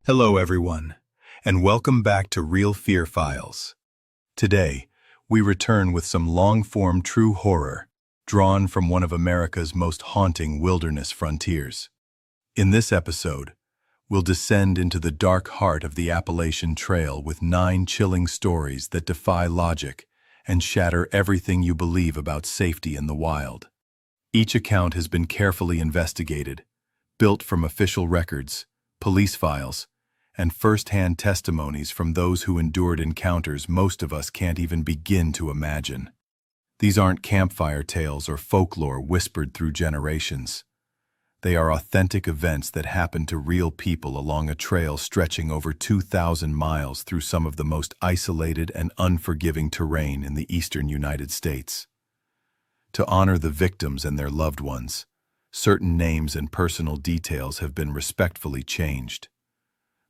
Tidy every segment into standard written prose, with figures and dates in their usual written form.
Hello everyone, and welcome back to RealFear Files. Today, we return with some long-form true horror, drawn from one of America's most haunting wilderness frontiers. In this episode, we'll descend into the dark heart of the Appalachian Trail with 9 chilling stories that defy logic and shatter everything you believe about safety in the wild. Each account has been carefully investigated, built from official records, police files, and first-hand testimonies from those who endured encounters most of us can't even begin to imagine. These aren't campfire tales or folklore whispered through generations. They are authentic events that happened to real people along a trail stretching over 2,000 miles through some of the most isolated and unforgiving terrain in the eastern United States. To honor the victims and their loved ones, certain names and personal details have been respectfully changed.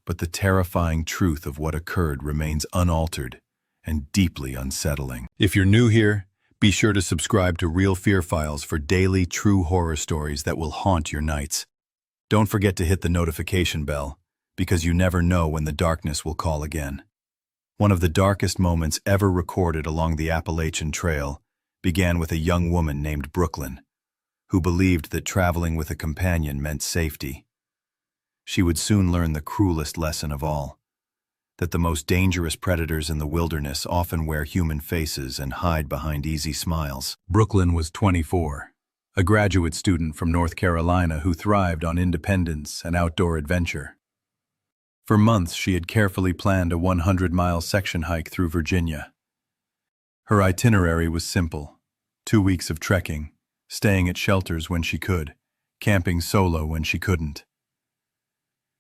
But the terrifying truth of what occurred remains unaltered and deeply unsettling. If you're new here, be sure to subscribe to RealFear Files for daily true horror stories that will haunt your nights. Don't forget to hit the notification bell, because you never know when the darkness will call again. One of the darkest moments ever recorded along the Appalachian Trail began with a young woman named Brooklyn, who believed that traveling with a companion meant safety. She would soon learn the cruelest lesson of all, that the most dangerous predators in the wilderness often wear human faces and hide behind easy smiles. Brooklyn was 24, a graduate student from North Carolina who thrived on independence and outdoor adventure. For months, she had carefully planned a 100-mile section hike through Virginia. Her itinerary was simple: 2 weeks of trekking, staying at shelters when she could, camping solo when she couldn't.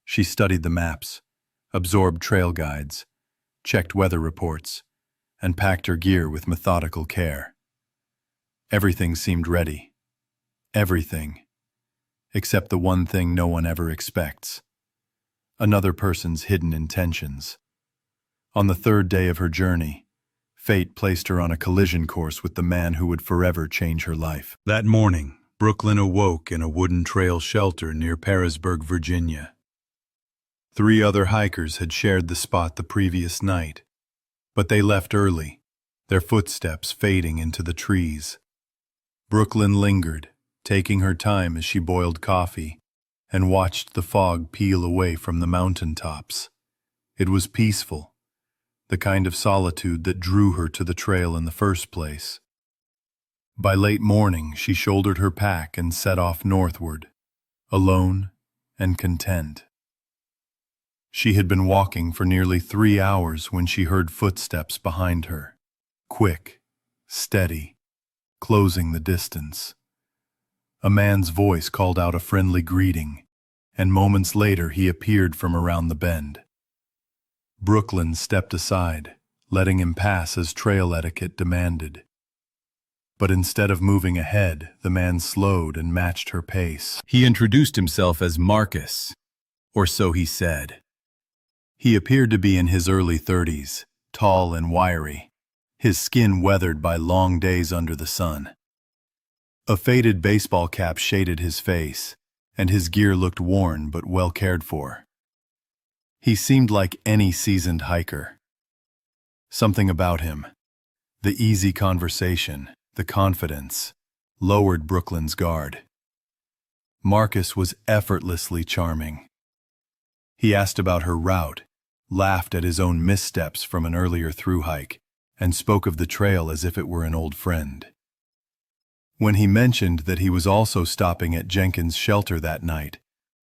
She studied the maps, absorbed trail guides, checked weather reports, and packed her gear with methodical care. Everything seemed ready. Everything. Except the one thing no one ever expects: another person's hidden intentions. On the 3rd day of her journey, fate placed her on a collision course with the man who would forever change her life. That morning, Brooklyn awoke in a wooden trail shelter near Pearisburg, Virginia. 3 other hikers had shared the spot the previous night, but they left early, their footsteps fading into the trees. Brooklyn lingered, taking her time as she boiled coffee and watched the fog peel away from the mountaintops. It was peaceful, the kind of solitude that drew her to the trail in the first place. By late morning, she shouldered her pack and set off northward, alone and content. She had been walking for nearly 3 hours when she heard footsteps behind her, quick, steady, closing the distance. A man's voice called out a friendly greeting, and moments later he appeared from around the bend. Brooklyn stepped aside, letting him pass as trail etiquette demanded. But instead of moving ahead, the man slowed and matched her pace. He introduced himself as Marcus, or so he said. He appeared to be in his early 30s, tall and wiry, his skin weathered by long days under the sun. A faded baseball cap shaded his face, and his gear looked worn but well cared for. He seemed like any seasoned hiker. Something about him, the easy conversation, the confidence, lowered Brooklyn's guard. Marcus was effortlessly charming. He asked about her route, laughed at his own missteps from an earlier through hike, and spoke of the trail as if it were an old friend. When he mentioned that he was also stopping at Jenkins' shelter that night,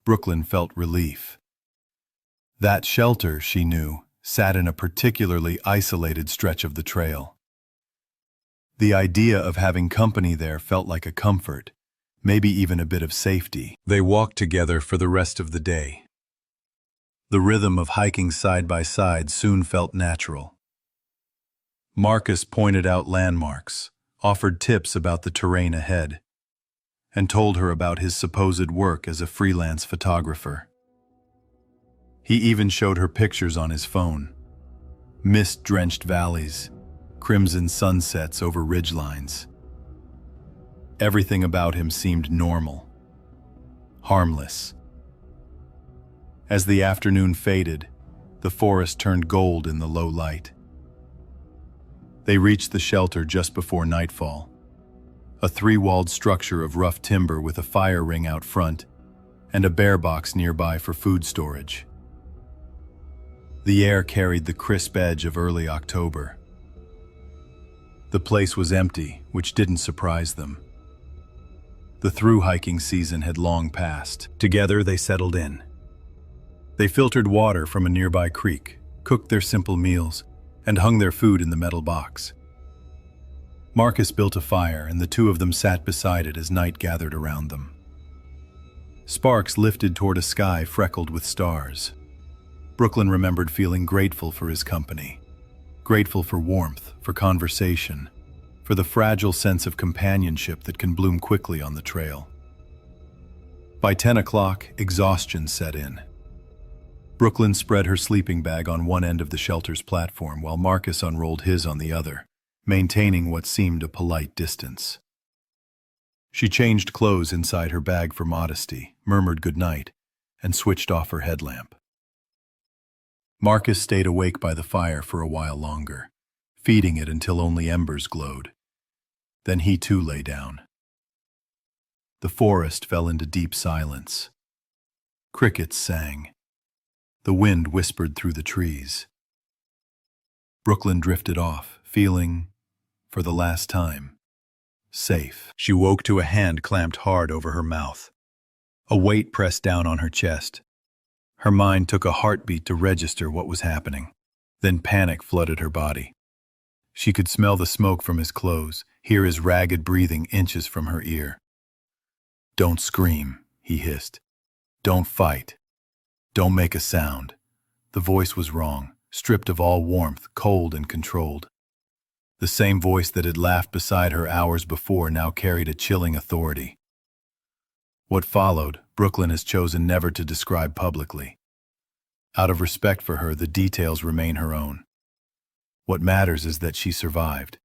Brooklyn felt relief. That shelter, she knew, sat in a particularly isolated stretch of the trail. The idea of having company there felt like a comfort, maybe even a bit of safety. They walked together for the rest of the day. The rhythm of hiking side by side soon felt natural. Marcus pointed out landmarks, offered tips about the terrain ahead, and told her about his supposed work as a freelance photographer. He even showed her pictures on his phone: mist-drenched valleys, crimson sunsets over ridgelines. Everything about him seemed normal, harmless. As the afternoon faded, the forest turned gold in the low light. They reached the shelter just before nightfall, a three-walled structure of rough timber with a fire ring out front and a bear box nearby for food storage. The air carried the crisp edge of early October. The place was empty, which didn't surprise them. The thru-hiking season had long passed. Together they settled in. They filtered water from a nearby creek, cooked their simple meals, and hung their food in the metal box. Marcus built a fire, and the two of them sat beside it as night gathered around them. Sparks lifted toward a sky freckled with stars. Brooklyn remembered feeling grateful for his company, grateful for warmth, for conversation, for the fragile sense of companionship that can bloom quickly on the trail. By 10 o'clock, exhaustion set in. Brooklyn spread her sleeping bag on one end of the shelter's platform while Marcus unrolled his on the other, maintaining what seemed a polite distance. She changed clothes inside her bag for modesty, murmured goodnight, and switched off her headlamp. Marcus stayed awake by the fire for a while longer, feeding it until only embers glowed. Then he too lay down. The forest fell into deep silence. Crickets sang. The wind whispered through the trees. Brooklyn drifted off, feeling, for the last time, safe. She woke to a hand clamped hard over her mouth. A weight pressed down on her chest. Her mind took a heartbeat to register what was happening. Then panic flooded her body. She could smell the smoke from his clothes, hear his ragged breathing inches from her ear. "Don't scream," he hissed. "Don't fight. Don't make a sound." The voice was wrong, stripped of all warmth, cold and controlled. The same voice that had laughed beside her hours before now carried a chilling authority. What followed, Brooklyn has chosen never to describe publicly. Out of respect for her, the details remain her own. What matters is that she survived.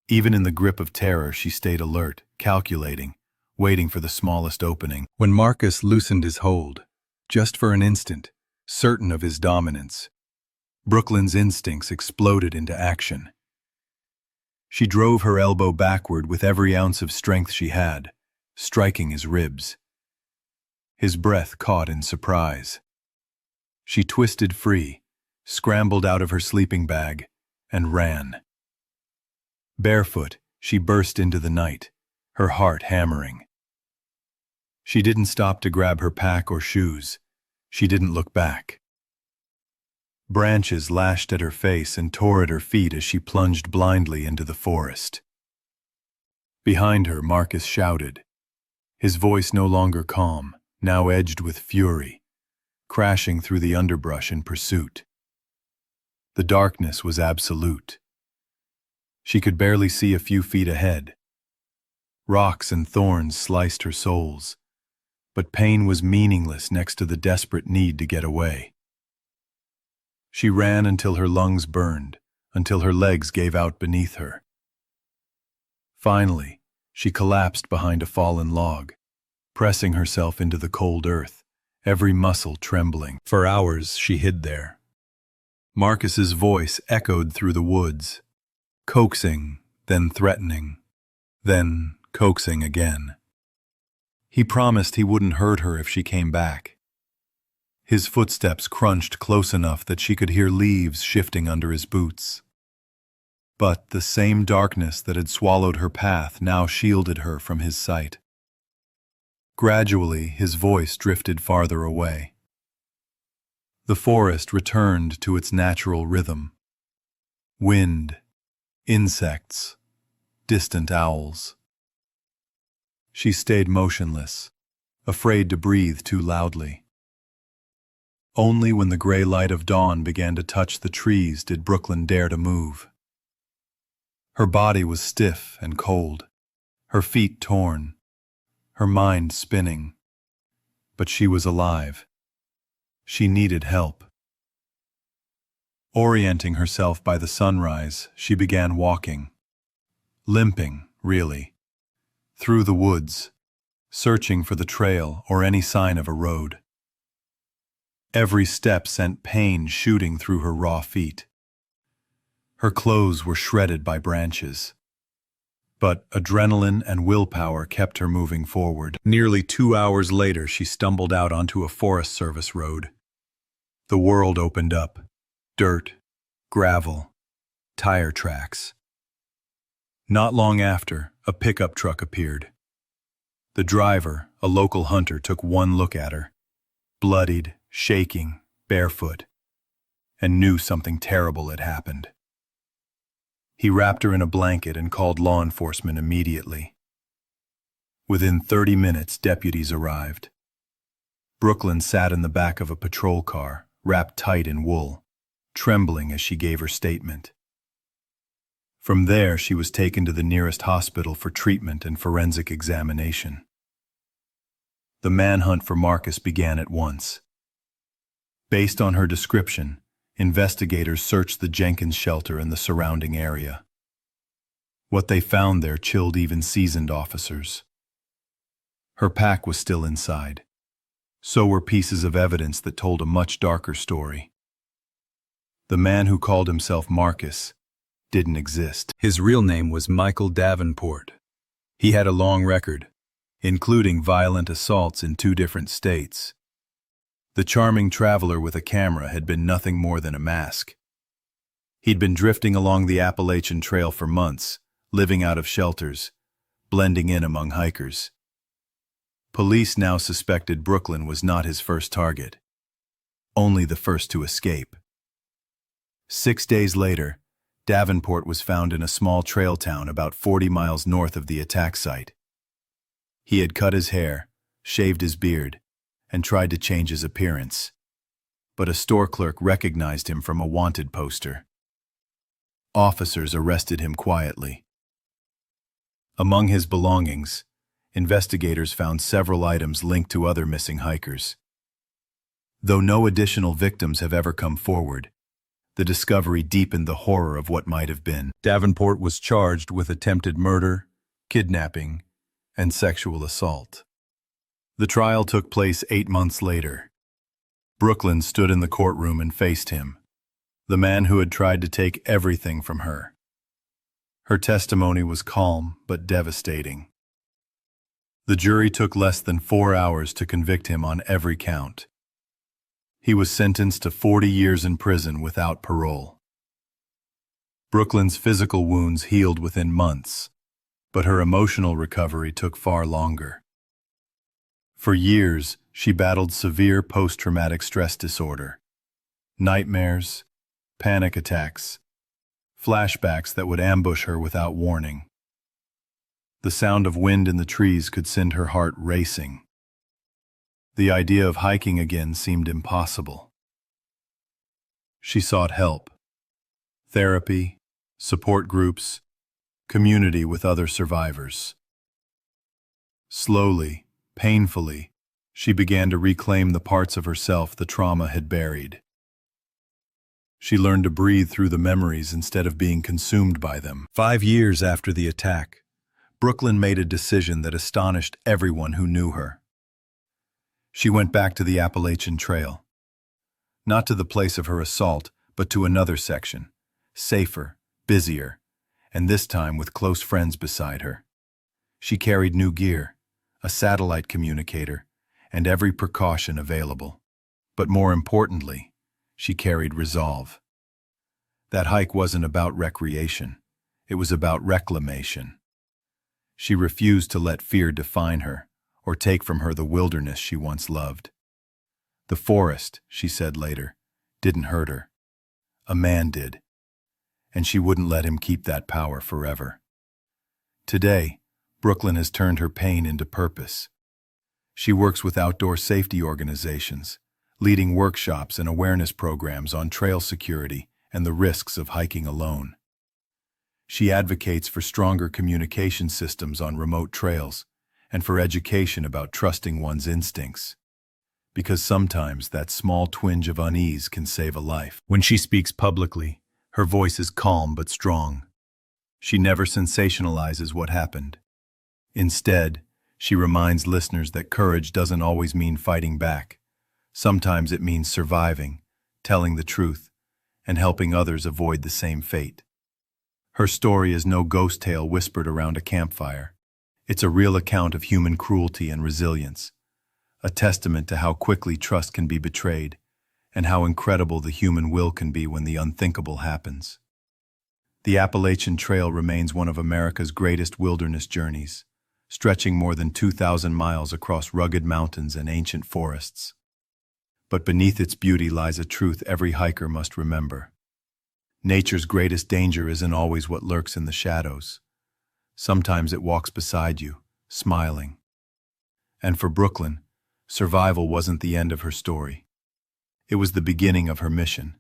Even in the grip of terror, she stayed alert, calculating, waiting for the smallest opening. When Marcus loosened his hold, just for an instant, certain of his dominance, Brooklyn's instincts exploded into action. She drove her elbow backward with every ounce of strength she had, striking his ribs. His breath caught in surprise. She twisted free, scrambled out of her sleeping bag, and ran. Barefoot, she burst into the night, her heart hammering. She didn't stop to grab her pack or shoes. She didn't look back. Branches lashed at her face and tore at her feet as she plunged blindly into the forest. Behind her, Marcus shouted, his voice no longer calm, now edged with fury, crashing through the underbrush in pursuit. The darkness was absolute. She could barely see a few feet ahead. Rocks and thorns sliced her soles, but pain was meaningless next to the desperate need to get away. She ran until her lungs burned, until her legs gave out beneath her. Finally, she collapsed behind a fallen log, pressing herself into the cold earth, every muscle trembling. For hours she hid there. Marcus's voice echoed through the woods, coaxing, then threatening, then coaxing again. He promised he wouldn't hurt her if she came back. His footsteps crunched close enough that she could hear leaves shifting under his boots. But the same darkness that had swallowed her path now shielded her from his sight. Gradually, his voice drifted farther away. The forest returned to its natural rhythm. Wind, insects, distant owls. She stayed motionless, afraid to breathe too loudly. Only when the gray light of dawn began to touch the trees did Brooklyn dare to move. Her body was stiff and cold, her feet torn, her mind spinning. But she was alive. She needed help. Orienting herself by the sunrise, she began walking. Limping, really. Through the woods, searching for the trail or any sign of a road. Every step sent pain shooting through her raw feet. Her clothes were shredded by branches. But adrenaline and willpower kept her moving forward. Nearly 2 hours later, she stumbled out onto a Forest Service road. The world opened up. Dirt, gravel, tire tracks. Not long after, a pickup truck appeared. The driver, a local hunter, took one look at her, bloodied, shaking, barefoot, and knew something terrible had happened. He wrapped her in a blanket and called law enforcement immediately. Within 30 minutes, deputies arrived. Brooklyn sat in the back of a patrol car, wrapped tight in wool, trembling as she gave her statement. From there, she was taken to the nearest hospital for treatment and forensic examination. The manhunt for Marcus began at once. Based on her description, investigators searched the Jenkins shelter and the surrounding area. What they found there chilled even seasoned officers. Her pack was still inside. So were pieces of evidence that told a much darker story. The man who called himself Marcus didn't exist. His real name was Michael Davenport. He had a long record, including violent assaults in 2 different states. The charming traveler with a camera had been nothing more than a mask. He'd been drifting along the Appalachian Trail for months, living out of shelters, blending in among hikers. Police now suspected Brooklyn was not his first target, only the first to escape. 6 days later, Davenport was found in a small trail town about 40 miles north of the attack site. He had cut his hair, shaved his beard, and tried to change his appearance. But a store clerk recognized him from a wanted poster. Officers arrested him quietly. Among his belongings, investigators found several items linked to other missing hikers. Though no additional victims have ever come forward, the discovery deepened the horror of what might have been. Davenport was charged with attempted murder, kidnapping, and sexual assault. The trial took place 8 months later. Brooklyn stood in the courtroom and faced him, the man who had tried to take everything from her. Her testimony was calm but devastating. The jury took less than 4 hours to convict him on every count. He was sentenced to 40 years in prison without parole. Brooklyn's physical wounds healed within months, but her emotional recovery took far longer. For years, she battled severe post-traumatic stress disorder, nightmares, panic attacks, flashbacks that would ambush her without warning. The sound of wind in the trees could send her heart racing. The idea of hiking again seemed impossible. She sought help, therapy, support groups, community with other survivors. Slowly, painfully, she began to reclaim the parts of herself the trauma had buried. She learned to breathe through the memories instead of being consumed by them. 5 years after the attack, Brooklyn made a decision that astonished everyone who knew her. She went back to the Appalachian Trail. Not to the place of her assault, but to another section, safer, busier, and this time with close friends beside her. She carried new gear, a satellite communicator, and every precaution available. But more importantly, she carried resolve. That hike wasn't about recreation. It was about reclamation. She refused to let fear define her or take from her the wilderness she once loved. The forest, she said later, didn't hurt her. A man did. And she wouldn't let him keep that power forever. Today, Brooklyn has turned her pain into purpose. She works with outdoor safety organizations, leading workshops and awareness programs on trail security and the risks of hiking alone. She advocates for stronger communication systems on remote trails and for education about trusting one's instincts. Because sometimes that small twinge of unease can save a life. When she speaks publicly, her voice is calm but strong. She never sensationalizes what happened. Instead, she reminds listeners that courage doesn't always mean fighting back. Sometimes it means surviving, telling the truth, and helping others avoid the same fate. Her story is no ghost tale whispered around a campfire. It's a real account of human cruelty and resilience, a testament to how quickly trust can be betrayed, and how incredible the human will can be when the unthinkable happens. The Appalachian Trail remains one of America's greatest wilderness journeys, stretching more than 2,000 miles across rugged mountains and ancient forests. But beneath its beauty lies a truth every hiker must remember. Nature's greatest danger isn't always what lurks in the shadows. Sometimes it walks beside you, smiling. And for Brooklyn, survival wasn't the end of her story. It was the beginning of her mission,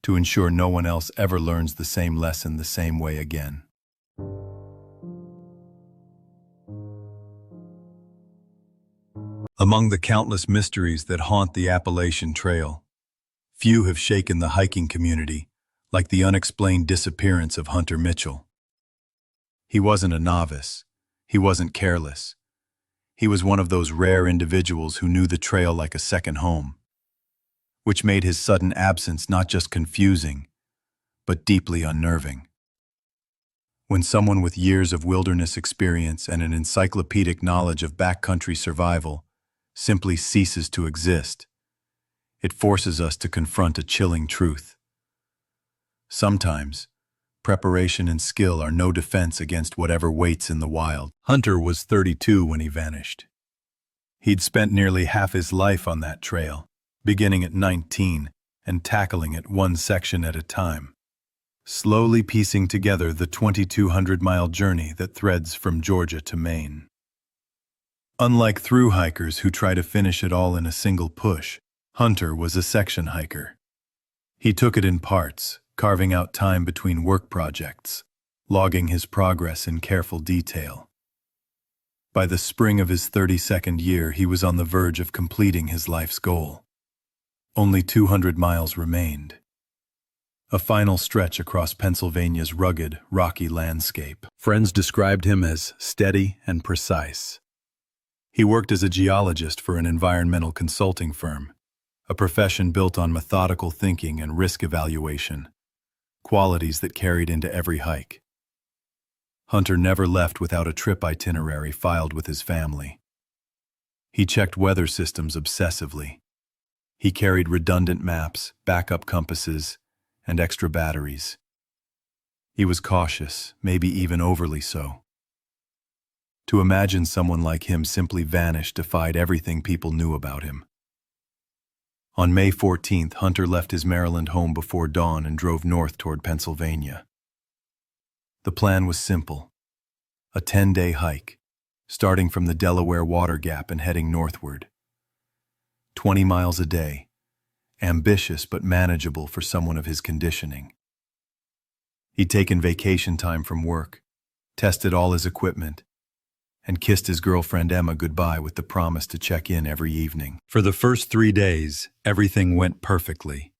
to ensure no one else ever learns the same lesson the same way again. Among the countless mysteries that haunt the Appalachian Trail, few have shaken the hiking community, like the unexplained disappearance of Hunter Mitchell. He wasn't a novice. He wasn't careless. He was one of those rare individuals who knew the trail like a second home, which made his sudden absence not just confusing, but deeply unnerving. When someone with years of wilderness experience and an encyclopedic knowledge of backcountry survival simply ceases to exist, it forces us to confront a chilling truth. Sometimes, preparation and skill are no defense against whatever waits in the wild. Hunter was 32 when he vanished. He'd spent nearly half his life on that trail, beginning at 19 and tackling it one section at a time, slowly piecing together the 2,200-mile journey that threads from Georgia to Maine. Unlike through hikers who try to finish it all in a single push, Hunter was a section hiker. He took it in parts, carving out time between work projects, logging his progress in careful detail. By the spring of his 32nd year, he was on the verge of completing his life's goal. Only 200 miles remained. A final stretch across Pennsylvania's rugged, rocky landscape. Friends described him as steady and precise. He worked as a geologist for an environmental consulting firm, a profession built on methodical thinking and risk evaluation, qualities that carried into every hike. Hunter never left without a trip itinerary filed with his family. He checked weather systems obsessively. He carried redundant maps, backup compasses, and extra batteries. He was cautious, maybe even overly so. To imagine someone like him simply vanish defied everything people knew about him. On May 14th, Hunter left his Maryland home before dawn and drove north toward Pennsylvania. The plan was simple: a 10-day hike, starting from the Delaware Water Gap and heading northward. 20 miles a day, ambitious but manageable for someone of his conditioning. He'd taken vacation time from work, tested all his equipment, and kissed his girlfriend Emma goodbye with the promise to check in every evening. For the first 3 days, everything went perfectly.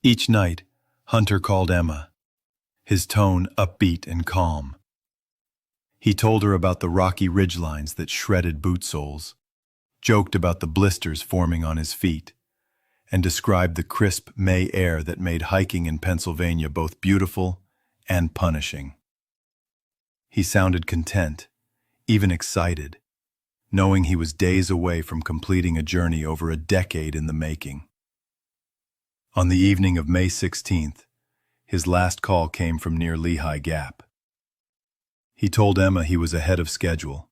Each night, Hunter called Emma, his tone upbeat and calm. He told her about the rocky ridgelines that shredded boot soles, joked about the blisters forming on his feet, and described the crisp May air that made hiking in Pennsylvania both beautiful and punishing. He sounded content, even excited, knowing he was days away from completing a journey over a decade in the making. On the evening of May 16th, his last call came from near Lehigh Gap. He told Emma he was ahead of schedule,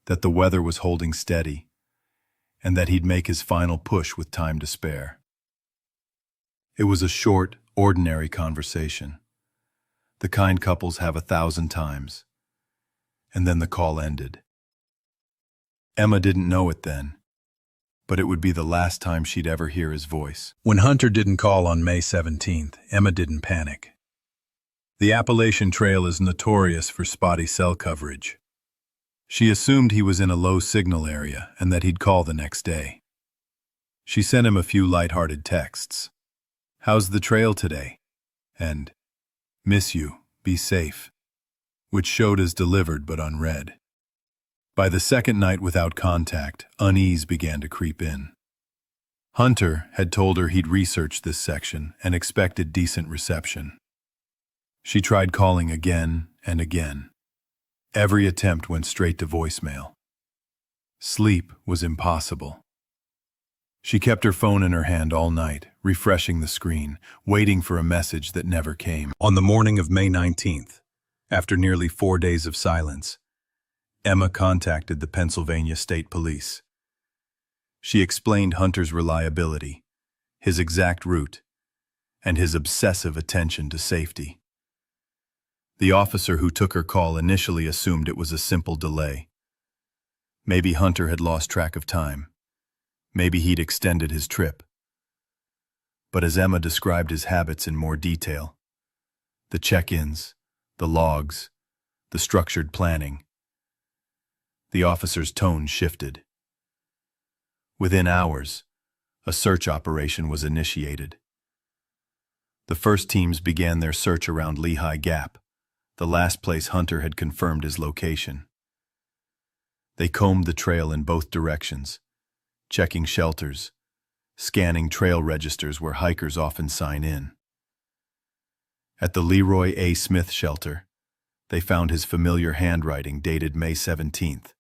that the weather was holding steady, and that he'd make his final push with time to spare. It was a short, ordinary conversation, the kind couples have 1,000 times. And then the call ended. Emma didn't know it then, but it would be the last time she'd ever hear his voice. When Hunter didn't call on May 17th, Emma didn't panic. The Appalachian Trail is notorious for spotty cell coverage. She assumed he was in a low signal area and that he'd call the next day. She sent him a few lighthearted texts. "How's the trail today?" and "Miss you, be safe," which showed as delivered but unread. By the second night without contact, unease began to creep in. Hunter had told her he'd researched this section and expected decent reception. She tried calling again and again. Every attempt went straight to voicemail. Sleep was impossible. She kept her phone in her hand all night, refreshing the screen, waiting for a message that never came. On the morning of May 19th, after nearly 4 days of silence, Emma contacted the Pennsylvania State Police. She explained Hunter's reliability, his exact route, and his obsessive attention to safety. The officer who took her call initially assumed it was a simple delay. Maybe Hunter had lost track of time. Maybe he'd extended his trip. But as Emma described his habits in more detail, the check-ins, the logs, the structured planning, the officer's tone shifted. Within hours, a search operation was initiated. The first teams began their search around Lehigh Gap, the last place Hunter had confirmed his location. They combed the trail in both directions, checking shelters, scanning trail registers where hikers often sign in. At the Leroy A. Smith shelter, they found his familiar handwriting dated May 17th.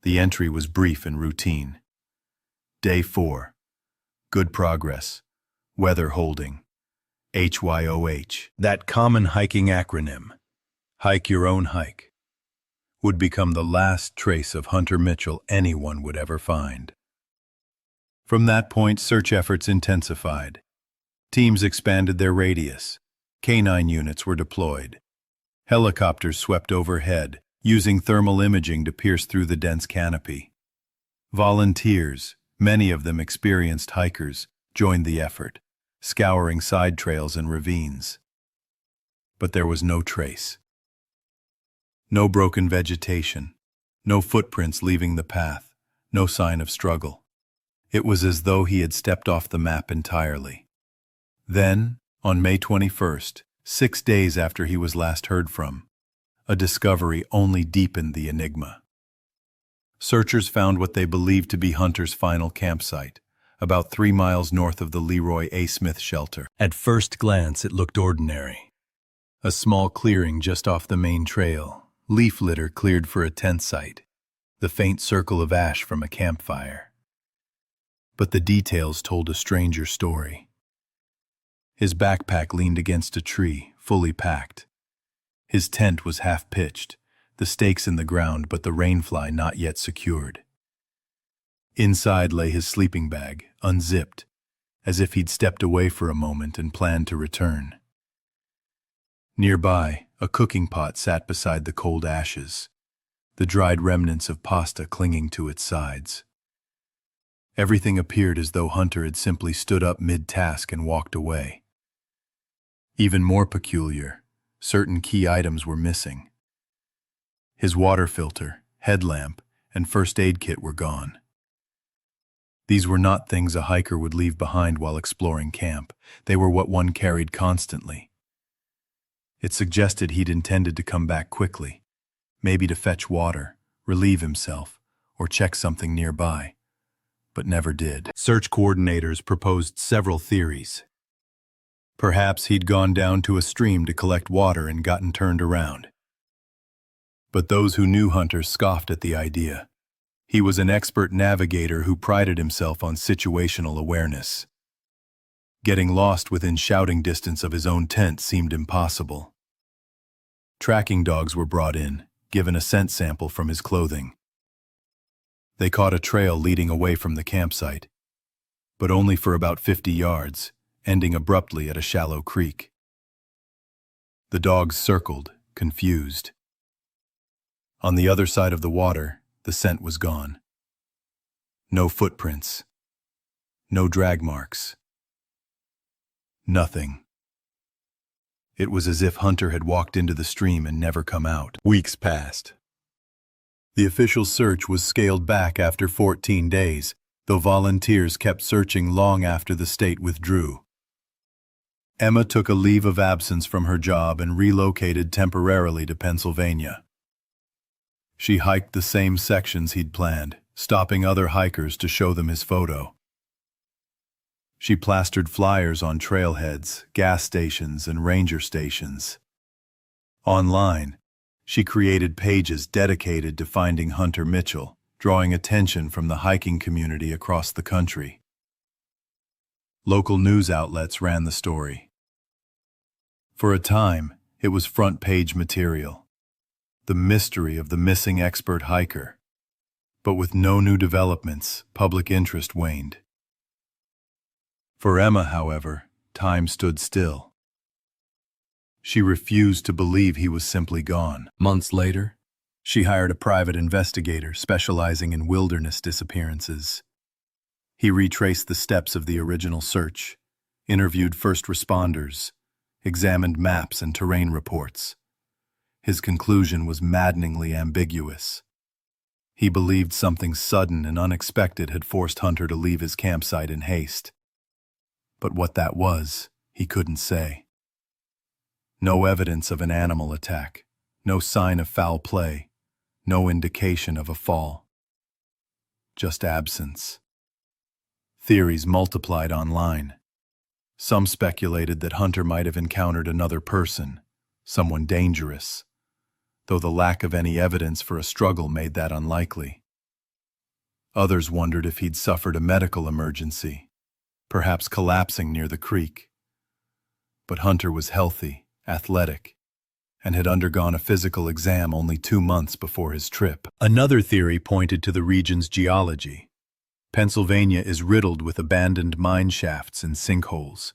The entry was brief and routine. Day 4. Good progress. Weather holding. HYOH. That common hiking acronym, Hike Your Own Hike, would become the last trace of Hunter Mitchell anyone would ever find. From that point, search efforts intensified. Teams expanded their radius. Canine units were deployed. Helicopters swept overhead, using thermal imaging to pierce through the dense canopy. Volunteers, many of them experienced hikers, joined the effort, scouring side trails and ravines. But there was no trace. No broken vegetation, no footprints leaving the path, no sign of struggle. It was as though he had stepped off the map entirely. Then, on May 21st, 6 days after he was last heard from, a discovery only deepened the enigma. Searchers found what they believed to be Hunter's final campsite, about 3 miles north of the Leroy A. Smith shelter. At first glance, it looked ordinary. A small clearing just off the main trail, leaf litter cleared for a tent site, the faint circle of ash from a campfire. But the details told a stranger story. His backpack leaned against a tree, fully packed. His tent was half-pitched, the stakes in the ground but the rainfly not yet secured. Inside lay his sleeping bag, unzipped, as if he'd stepped away for a moment and planned to return. Nearby, a cooking pot sat beside the cold ashes, the dried remnants of pasta clinging to its sides. Everything appeared as though Hunter had simply stood up mid-task and walked away. Even more peculiar, certain key items were missing. His water filter, headlamp, and first aid kit were gone. These were not things a hiker would leave behind while exploring camp. They were what one carried constantly. It suggested he'd intended to come back quickly, maybe to fetch water, relieve himself, or check something nearby, but never did. Search coordinators proposed several theories. Perhaps he'd gone down to a stream to collect water and gotten turned around. But those who knew Hunter scoffed at the idea. He was an expert navigator who prided himself on situational awareness. Getting lost within shouting distance of his own tent seemed impossible. Tracking dogs were brought in, given a scent sample from his clothing. They caught a trail leading away from the campsite, but only for about 50 yards, ending abruptly at a shallow creek. The dogs circled, confused. On the other side of the water, the scent was gone. No footprints. No drag marks. Nothing. It was as if Hunter had walked into the stream and never come out. Weeks passed. The official search was scaled back after 14 days, though volunteers kept searching long after the state withdrew. Emma took a leave of absence from her job and relocated temporarily to Pennsylvania. She hiked the same sections he'd planned, stopping other hikers to show them his photo. She plastered flyers on trailheads, gas stations, and ranger stations. Online, she created pages dedicated to finding Hunter Mitchell, drawing attention from the hiking community across the country. Local news outlets ran the story. For a time, it was front-page material. The mystery of the missing expert hiker. But with no new developments, public interest waned. For Emma, however, time stood still. She refused to believe he was simply gone. Months later, she hired a private investigator specializing in wilderness disappearances. He retraced the steps of the original search, interviewed first responders, examined maps and terrain reports. His conclusion was maddeningly ambiguous. He believed something sudden and unexpected had forced Hunter to leave his campsite in haste. But what that was, he couldn't say. No evidence of an animal attack, no sign of foul play, no indication of a fall. Just absence. Theories multiplied online. Some speculated that Hunter might have encountered another person, someone dangerous, though the lack of any evidence for a struggle made that unlikely. Others wondered if he'd suffered a medical emergency, perhaps collapsing near the creek. But Hunter was healthy, athletic, and had undergone a physical exam only 2 months before his trip. Another theory pointed to the region's geology. Pennsylvania is riddled with abandoned mine shafts and sinkholes.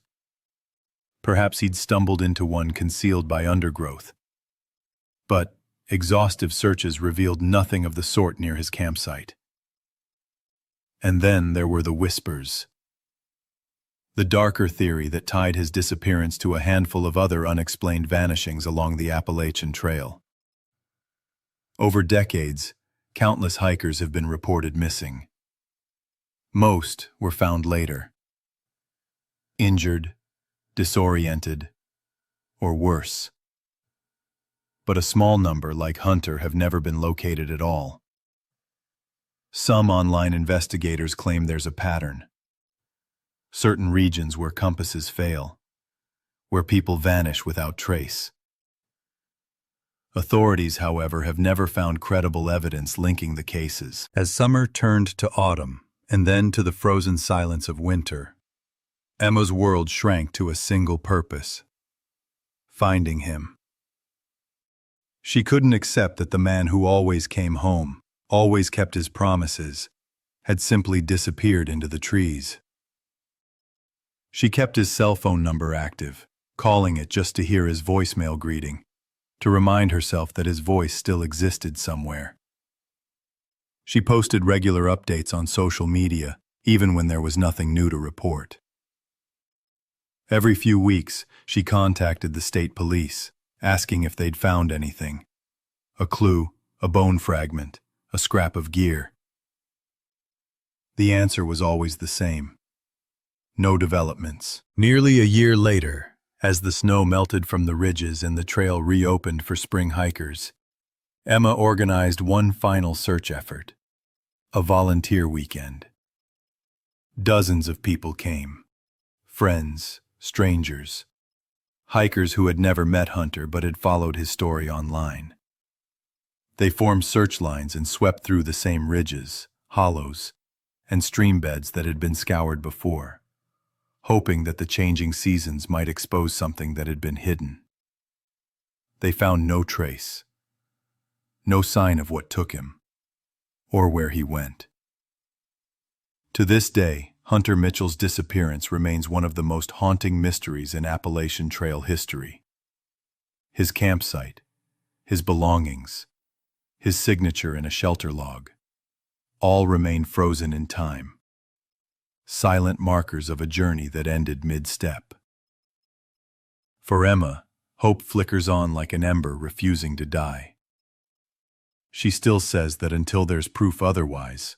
Perhaps he'd stumbled into one concealed by undergrowth. But exhaustive searches revealed nothing of the sort near his campsite. And then there were the whispers. The darker theory that tied his disappearance to a handful of other unexplained vanishings along the Appalachian Trail. Over decades, countless hikers have been reported missing. Most were found later. Injured, disoriented, or worse. But a small number, like Hunter, have never been located at all. Some online investigators claim there's a pattern. Certain regions where compasses fail, where people vanish without trace. Authorities, however, have never found credible evidence linking the cases. As summer turned to autumn, and then to the frozen silence of winter, Emma's world shrank to a single purpose: finding him. She couldn't accept that the man who always came home, always kept his promises, had simply disappeared into the trees. She kept his cell phone number active, calling it just to hear his voicemail greeting, to remind herself that his voice still existed somewhere. She posted regular updates on social media, even when there was nothing new to report. Every few weeks, she contacted the state police, asking if they'd found anything. A clue, a bone fragment, a scrap of gear. The answer was always the same. No developments. Nearly a year later, as the snow melted from the ridges and the trail reopened for spring hikers, Emma organized one final search effort: a volunteer weekend. Dozens of people came. Friends, strangers, hikers who had never met Hunter but had followed his story online. They formed search lines and swept through the same ridges, hollows, and stream beds that had been scoured before, hoping that the changing seasons might expose something that had been hidden. They found no trace, no sign of what took him, or where he went. To this day, Hunter Mitchell's disappearance remains one of the most haunting mysteries in Appalachian Trail history. His campsite, his belongings, his signature in a shelter log, all remain frozen in time. Silent markers of a journey that ended mid-step. For Emma, hope flickers on like an ember refusing to die. She still says that until there's proof otherwise,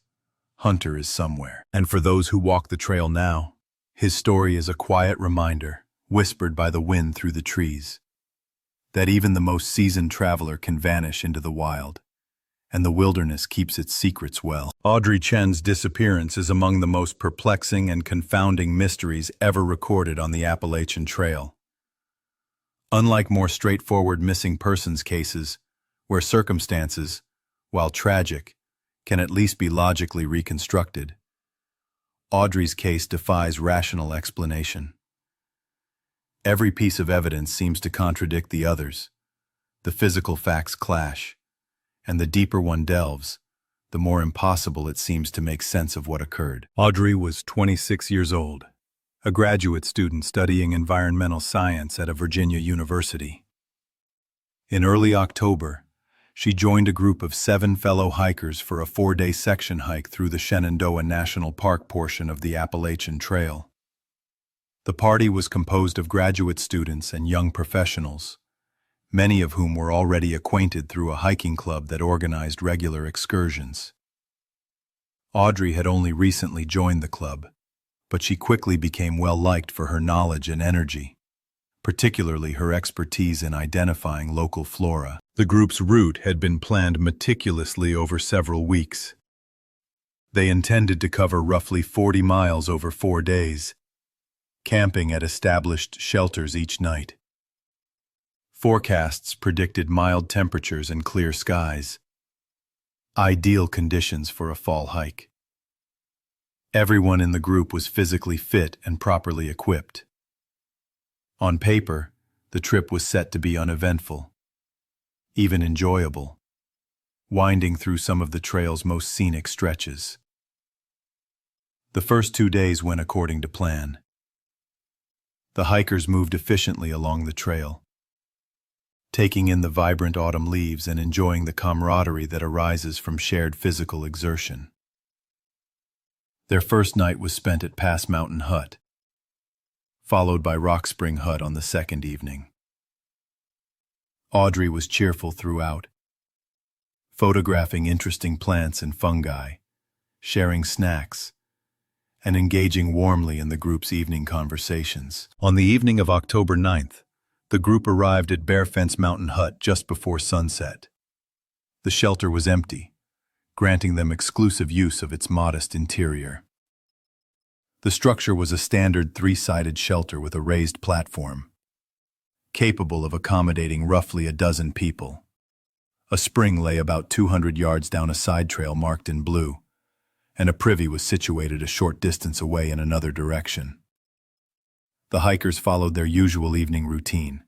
Hunter is somewhere. And for those who walk the trail now, his story is a quiet reminder, whispered by the wind through the trees, that even the most seasoned traveler can vanish into the wild, and the wilderness keeps its secrets well. Audrey Chen's disappearance is among the most perplexing and confounding mysteries ever recorded on the Appalachian Trail. Unlike more straightforward missing persons cases, where circumstances, while tragic, can at least be logically reconstructed, Audrey's case defies rational explanation. Every piece of evidence seems to contradict the others. The physical facts clash, and the deeper one delves, the more impossible it seems to make sense of what occurred. Audrey was 26 years old, a graduate student studying environmental science at a Virginia university. In early October, she joined a group of 7 fellow hikers for a 4-day section hike through the Shenandoah National Park portion of the Appalachian Trail. The party was composed of graduate students and young professionals, many of whom were already acquainted through a hiking club that organized regular excursions. Audrey had only recently joined the club, but she quickly became well-liked for her knowledge and energy, particularly her expertise in identifying local flora. The group's route had been planned meticulously over several weeks. They intended to cover roughly 40 miles over 4 days, camping at established shelters each night. Forecasts predicted mild temperatures and clear skies, ideal conditions for a fall hike. Everyone in the group was physically fit and properly equipped. On paper, the trip was set to be uneventful, even enjoyable, winding through some of the trail's most scenic stretches. The first 2 days went according to plan. The hikers moved efficiently along the trail, taking in the vibrant autumn leaves and enjoying the camaraderie that arises from shared physical exertion. Their first night was spent at Pass Mountain Hut, followed by Rock Spring Hut on the second evening. Audrey was cheerful throughout, photographing interesting plants and fungi, sharing snacks, and engaging warmly in the group's evening conversations. On the evening of October 9th, the group arrived at Bare Fence Mountain Hut just before sunset. The shelter was empty, granting them exclusive use of its modest interior. The structure was a standard 3-sided shelter with a raised platform, capable of accommodating roughly a dozen people. A spring lay about 200 yards down a side trail marked in blue, and a privy was situated a short distance away in another direction. The hikers followed their usual evening routine,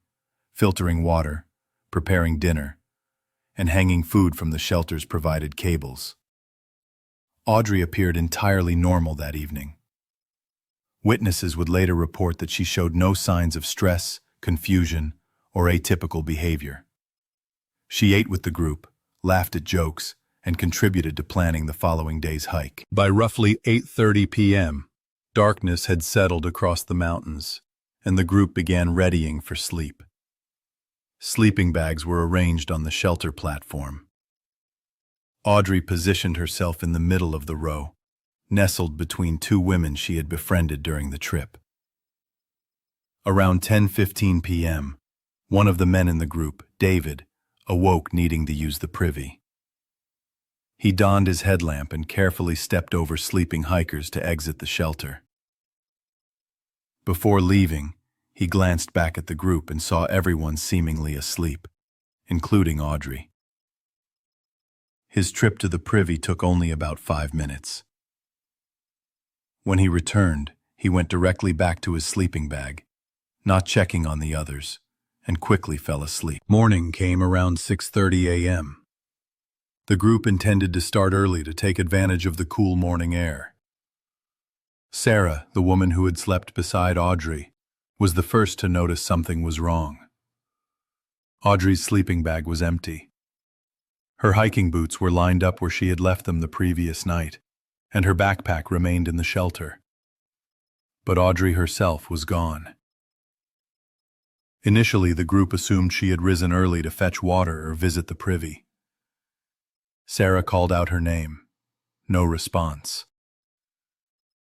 filtering water, preparing dinner, and hanging food from the shelter's provided cables. Audrey appeared entirely normal that evening. Witnesses would later report that she showed no signs of stress, confusion, or atypical behavior. She ate with the group, laughed at jokes, and contributed to planning the following day's hike. By roughly 8:30 p.m., darkness had settled across the mountains, and the group began readying for sleep. Sleeping bags were arranged on the shelter platform. Audrey positioned herself in the middle of the row, nestled between 2 women she had befriended during the trip. Around 10:15 p.m., one of the men in the group, David, awoke needing to use the privy. He donned his headlamp and carefully stepped over sleeping hikers to exit the shelter. Before leaving, he glanced back at the group and saw everyone seemingly asleep, including Audrey. His trip to the privy took only about 5 minutes. When he returned, he went directly back to his sleeping bag, not checking on the others, and quickly fell asleep. Morning came around 6:30 a.m. The group intended to start early to take advantage of the cool morning air. Sarah, the woman who had slept beside Audrey, was the first to notice something was wrong. Audrey's sleeping bag was empty. Her hiking boots were lined up where she had left them the previous night, and her backpack remained in the shelter. But Audrey herself was gone. Initially, the group assumed she had risen early to fetch water or visit the privy. Sarah called out her name. No response.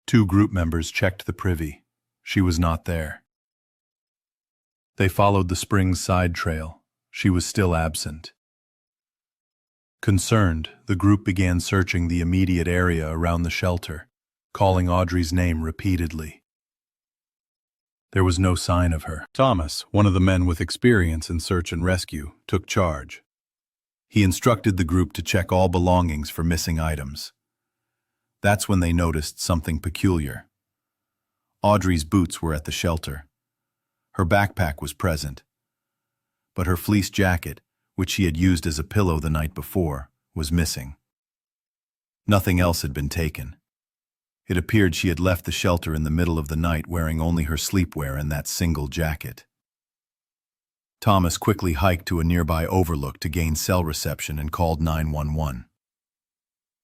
2 group members checked the privy. She was not there. They followed the spring's side trail. She was still absent. Concerned, the group began searching the immediate area around the shelter, calling Audrey's name repeatedly. There was no sign of her. Thomas, one of the men with experience in search and rescue, took charge. He instructed the group to check all belongings for missing items. That's when they noticed something peculiar. Audrey's boots were at the shelter. Her backpack was present, but her fleece jacket, which she had used as a pillow the night before, was missing. Nothing else had been taken. It appeared she had left the shelter in the middle of the night wearing only her sleepwear and that single jacket. Thomas quickly hiked to a nearby overlook to gain cell reception and called 911.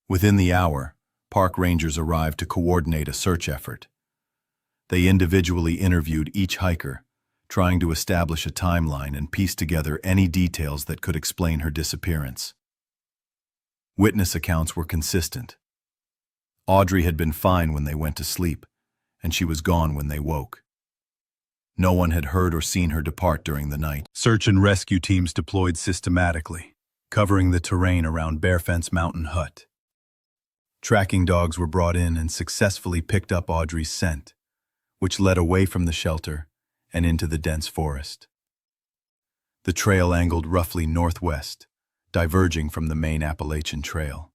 Within the hour, park rangers arrived to coordinate a search effort. They individually interviewed each hiker, trying to establish a timeline and piece together any details that could explain her disappearance. Witness accounts were consistent. Audrey had been fine when they went to sleep, and she was gone when they woke. No one had heard or seen her depart during the night. Search and rescue teams deployed systematically, covering the terrain around Barefence Mountain Hut. Tracking dogs were brought in and successfully picked up Audrey's scent, which led away from the shelter and into the dense forest. The trail angled roughly northwest, diverging from the main Appalachian Trail.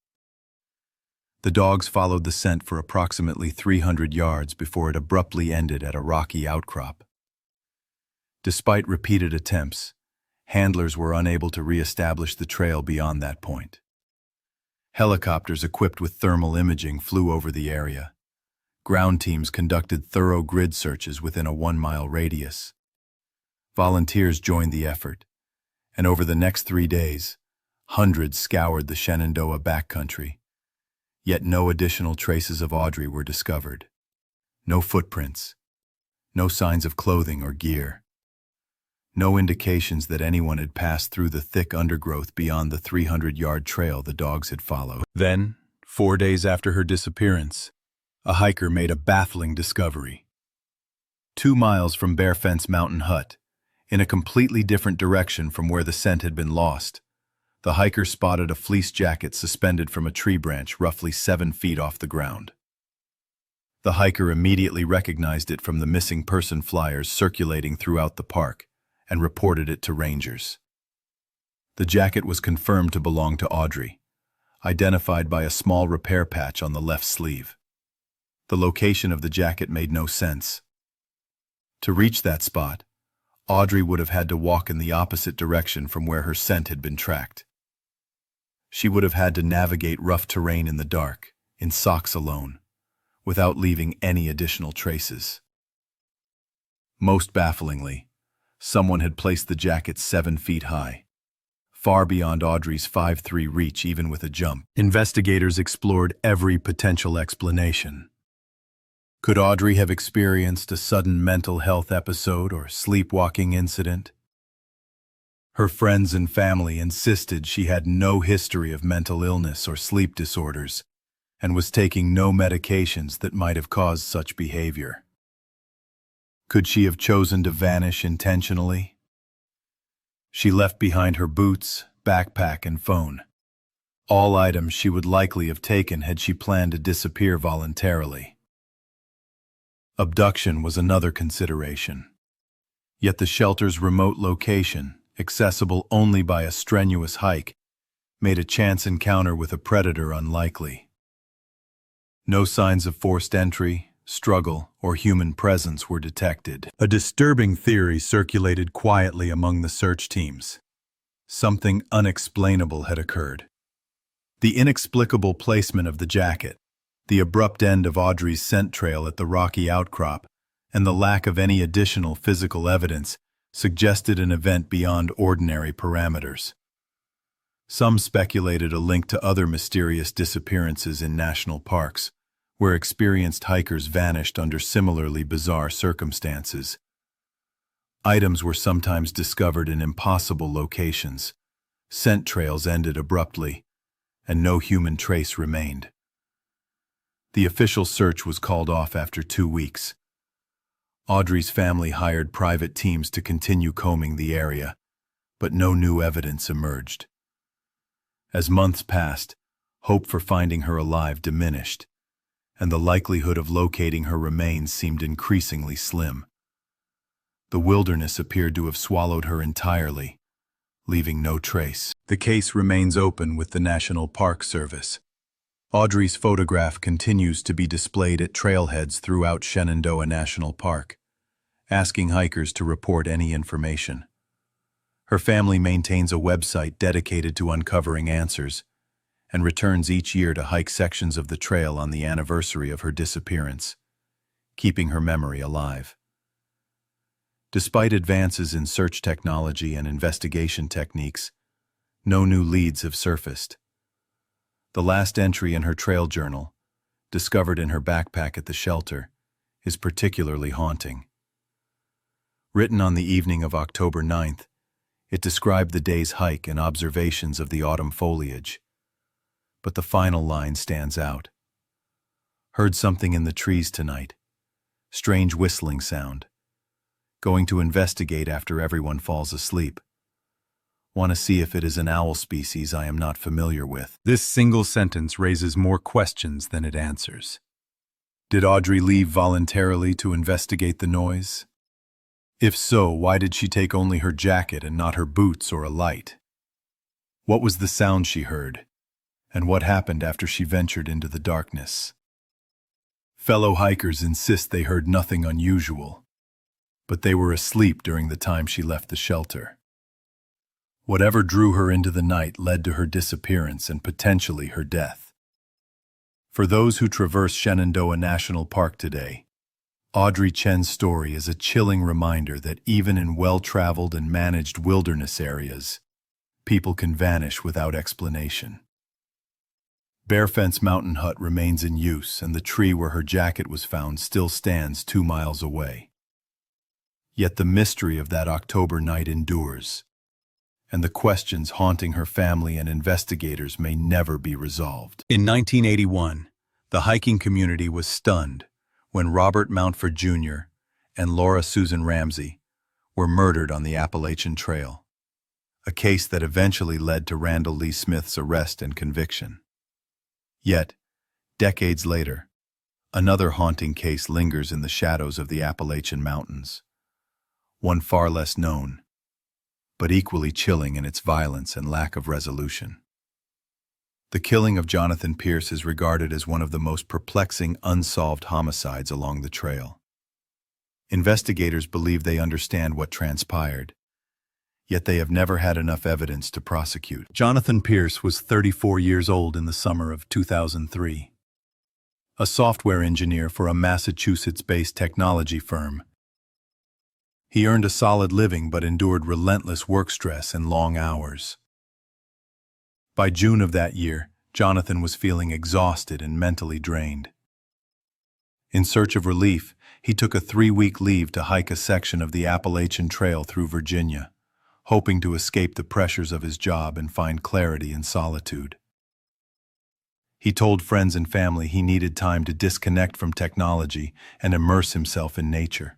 The dogs followed the scent for approximately 300 yards before it abruptly ended at a rocky outcrop. Despite repeated attempts, handlers were unable to re-establish the trail beyond that point. Helicopters equipped with thermal imaging flew over the area. Ground teams conducted thorough grid searches within a 1-mile radius. Volunteers joined the effort, and over the next 3 days, hundreds scoured the Shenandoah backcountry. Yet no additional traces of Audrey were discovered. No footprints, no signs of clothing or gear. No indications that anyone had passed through the thick undergrowth beyond the 300-yard trail the dogs had followed. Then, 4 days after her disappearance, a hiker made a baffling discovery. 2 miles from Barefence Mountain Hut, in a completely different direction from where the scent had been lost, the hiker spotted a fleece jacket suspended from a tree branch roughly 7 feet off the ground. The hiker immediately recognized it from the missing person flyers circulating throughout the park and reported it to rangers. The jacket was confirmed to belong to Audrey, identified by a small repair patch on the left sleeve. The location of the jacket made no sense. To reach that spot, Audrey would have had to walk in the opposite direction from where her scent had been tracked. She would have had to navigate rough terrain in the dark, in socks alone, without leaving any additional traces. Most bafflingly, someone had placed the jacket 7 feet high, far beyond Audrey's 5'3" reach even with a jump. Investigators explored every potential explanation. Could Audrey have experienced a sudden mental health episode or sleepwalking incident? Her friends and family insisted she had no history of mental illness or sleep disorders and was taking no medications that might have caused such behavior. Could she have chosen to vanish intentionally? She left behind her boots, backpack, and phone, all items she would likely have taken had she planned to disappear voluntarily. Abduction was another consideration. Yet the shelter's remote location, accessible only by a strenuous hike, made a chance encounter with a predator unlikely. No signs of forced entry, struggle, or human presence were detected. A disturbing theory circulated quietly among the search teams. Something unexplainable had occurred. The inexplicable placement of the jacket, the abrupt end of Audrey's scent trail at the rocky outcrop, and the lack of any additional physical evidence suggested an event beyond ordinary parameters. Some speculated a link to other mysterious disappearances in national parks, where experienced hikers vanished under similarly bizarre circumstances. Items were sometimes discovered in impossible locations. Scent trails ended abruptly, and no human trace remained. The official search was called off after 2 weeks. Audrey's family hired private teams to continue combing the area, but no new evidence emerged. As months passed, hope for finding her alive diminished, and the likelihood of locating her remains seemed increasingly slim. The wilderness appeared to have swallowed her entirely, leaving no trace. The case remains open with the National Park Service. Audrey's photograph continues to be displayed at trailheads throughout Shenandoah National Park, asking hikers to report any information. Her family maintains a website dedicated to uncovering answers and returns each year to hike sections of the trail on the anniversary of her disappearance, keeping her memory alive. Despite advances in search technology and investigation techniques, no new leads have surfaced. The last entry in her trail journal, discovered in her backpack at the shelter, is particularly haunting. Written on the evening of October 9th, it described the day's hike and observations of the autumn foliage. But the final line stands out. Heard something in the trees tonight. Strange whistling sound. Going to investigate after everyone falls asleep. Want to see if it is an owl species I am not familiar with. This single sentence raises more questions than it answers. Did Audrey leave voluntarily to investigate the noise? If so, why did she take only her jacket and not her boots or a light? What was the sound she heard? And what happened after she ventured into the darkness? Fellow hikers insist they heard nothing unusual, but they were asleep during the time she left the shelter. Whatever drew her into the night led to her disappearance and potentially her death. For those who traverse Shenandoah National Park today, Audrey Chen's story is a chilling reminder that even in well-traveled and managed wilderness areas, people can vanish without explanation. Bear Fence Mountain Hut remains in use, and the tree where her jacket was found still stands 2 miles away. Yet the mystery of that October night endures, and the questions haunting her family and investigators may never be resolved. In 1981, the hiking community was stunned when Robert Mountford Jr. and Laura Susan Ramsey were murdered on the Appalachian Trail, a case that eventually led to Randall Lee Smith's arrest and conviction. Yet, decades later, another haunting case lingers in the shadows of the Appalachian Mountains, one far less known, but equally chilling in its violence and lack of resolution. The killing of Jonathan Pierce is regarded as one of the most perplexing unsolved homicides along the trail. Investigators believe they understand what transpired, yet they have never had enough evidence to prosecute. Jonathan Pierce was 34 years old in the summer of 2003. A software engineer for a Massachusetts-based technology firm. He earned a solid living but endured relentless work stress and long hours. By June of that year, Jonathan was feeling exhausted and mentally drained. In search of relief, he took a 3-week leave to hike a section of the Appalachian Trail through Virginia, hoping to escape the pressures of his job and find clarity in solitude. He told friends and family he needed time to disconnect from technology and immerse himself in nature,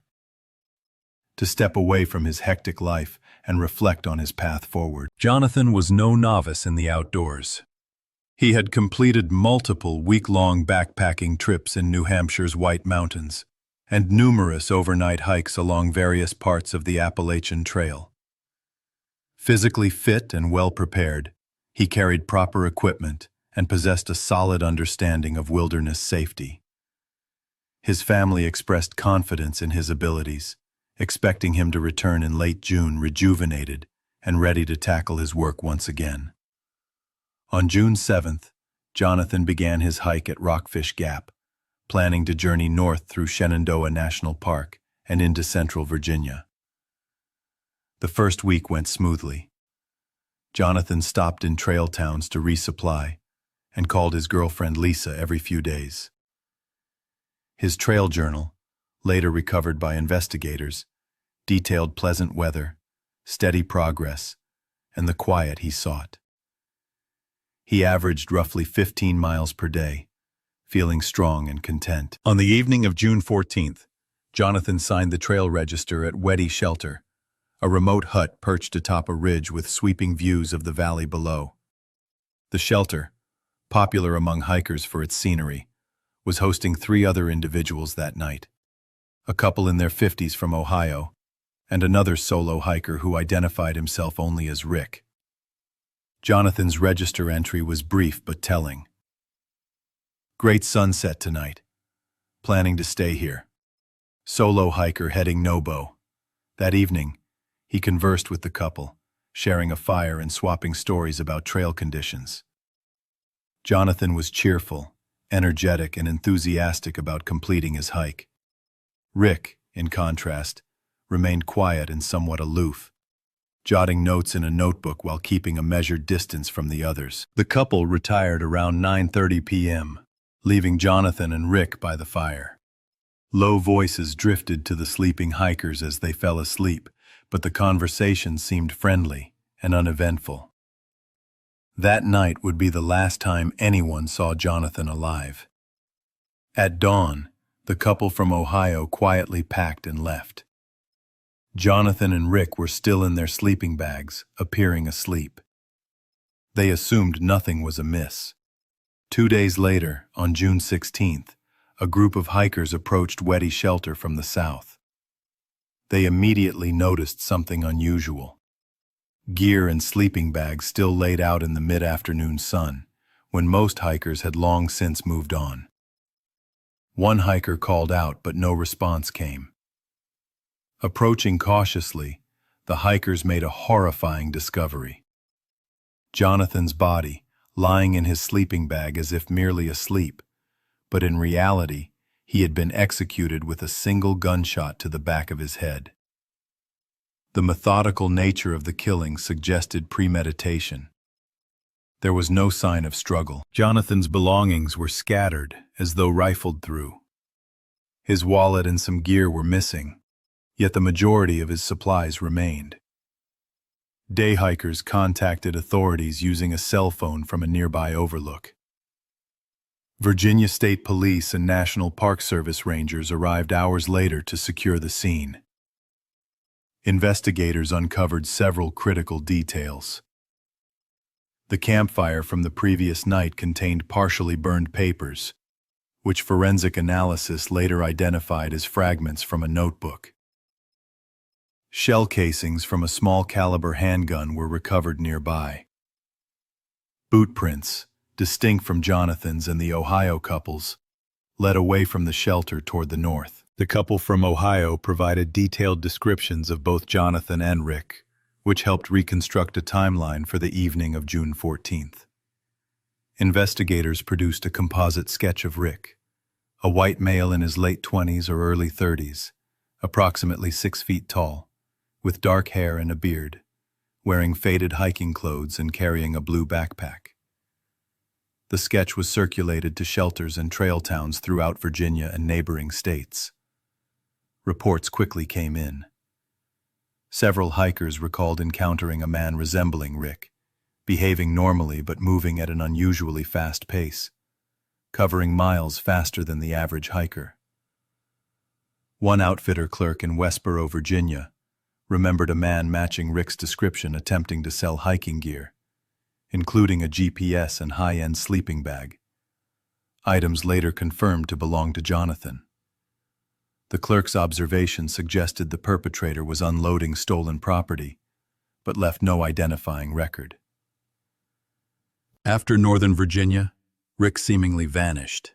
to step away from his hectic life and reflect on his path forward. Jonathan was no novice in the outdoors. He had completed multiple week-long backpacking trips in New Hampshire's White Mountains and numerous overnight hikes along various parts of the Appalachian Trail. Physically fit and well-prepared, he carried proper equipment and possessed a solid understanding of wilderness safety. His family expressed confidence in his abilities, expecting him to return in late June rejuvenated and ready to tackle his work once again. On June 7th, Jonathan began his hike at Rockfish Gap, planning to journey north through Shenandoah National Park and into central Virginia. The first week went smoothly. Jonathan stopped in trail towns to resupply and called his girlfriend Lisa every few days. His trail journal, later recovered by investigators, detailed pleasant weather, steady progress, and the quiet he sought. He averaged roughly 15 miles per day, feeling strong and content. On the evening of June 14th, Jonathan signed the trail register at Weddy Shelter, a remote hut perched atop a ridge with sweeping views of the valley below. The shelter, popular among hikers for its scenery, was hosting 3 other individuals that night. A couple in their 50s from Ohio, and another solo hiker who identified himself only as Rick. Jonathan's register entry was brief but telling. Great sunset tonight. Planning to stay here. Solo hiker heading Nobo. That evening, he conversed with the couple, sharing a fire and swapping stories about trail conditions. Jonathan was cheerful, energetic, and enthusiastic about completing his hike. Rick, in contrast, remained quiet and somewhat aloof, jotting notes in a notebook while keeping a measured distance from the others. The couple retired around 9:30 p.m., leaving Jonathan and Rick by the fire. Low voices drifted to the sleeping hikers as they fell asleep, but the conversation seemed friendly and uneventful. That night would be the last time anyone saw Jonathan alive. At dawn, the couple from Ohio quietly packed and left. Jonathan and Rick were still in their sleeping bags, appearing asleep. They assumed nothing was amiss. 2 days later, on June 16th, a group of hikers approached Weddy Shelter from the south. They immediately noticed something unusual. Gear and sleeping bags still laid out in the mid-afternoon sun, when most hikers had long since moved on. One hiker called out, but no response came. Approaching cautiously, the hikers made a horrifying discovery. Jonathan's body, lying in his sleeping bag as if merely asleep, but in reality, he had been executed with a single gunshot to the back of his head. The methodical nature of the killing suggested premeditation. There was no sign of struggle. Jonathan's belongings were scattered, as though rifled through. His wallet and some gear were missing, yet the majority of his supplies remained. Day hikers contacted authorities using a cell phone from a nearby overlook. Virginia State Police and National Park Service rangers arrived hours later to secure the scene. Investigators uncovered several critical details. The campfire from the previous night contained partially burned papers, which forensic analysis later identified as fragments from a notebook. Shell casings from a small-caliber handgun were recovered nearby. Boot prints, distinct from Jonathan's and the Ohio couple's, led away from the shelter toward the north. The couple from Ohio provided detailed descriptions of both Jonathan and Rick, which helped reconstruct a timeline for the evening of June 14th. Investigators produced a composite sketch of Rick, a white male in his late 20s or early 30s, approximately 6 feet tall, with dark hair and a beard, wearing faded hiking clothes and carrying a blue backpack. The sketch was circulated to shelters and trail towns throughout Virginia and neighboring states. Reports quickly came in. Several hikers recalled encountering a man resembling Rick, behaving normally but moving at an unusually fast pace, covering miles faster than the average hiker. One outfitter clerk in Westboro, Virginia, remembered a man matching Rick's description attempting to sell hiking gear, including a GPS and high-end sleeping bag, items later confirmed to belong to Jonathan. The clerk's observation suggested the perpetrator was unloading stolen property, but left no identifying record. After Northern Virginia, Rick seemingly vanished.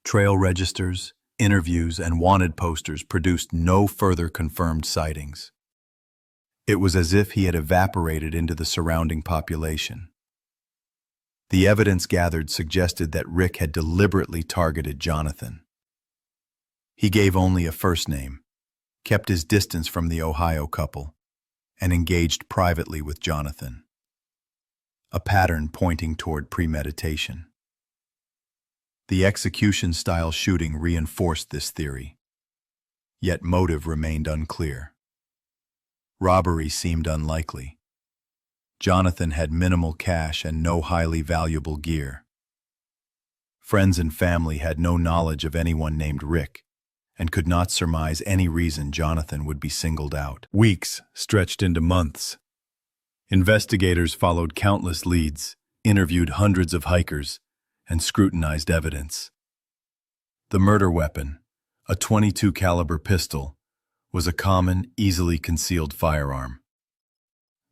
Trail registers, interviews, and wanted posters produced no further confirmed sightings. It was as if he had evaporated into the surrounding population. The evidence gathered suggested that Rick had deliberately targeted Jonathan. He gave only a first name, kept his distance from the Ohio couple, and engaged privately with Jonathan. A pattern pointing toward premeditation. The execution-style shooting reinforced this theory, yet motive remained unclear. Robbery seemed unlikely. Jonathan had minimal cash and no highly valuable gear. Friends and family had no knowledge of anyone named Rick, and could not surmise any reason Jonathan would be singled out. Weeks stretched into months. Investigators followed countless leads, interviewed hundreds of hikers, and scrutinized evidence. The murder weapon, a .22 caliber pistol, was a common, easily concealed firearm.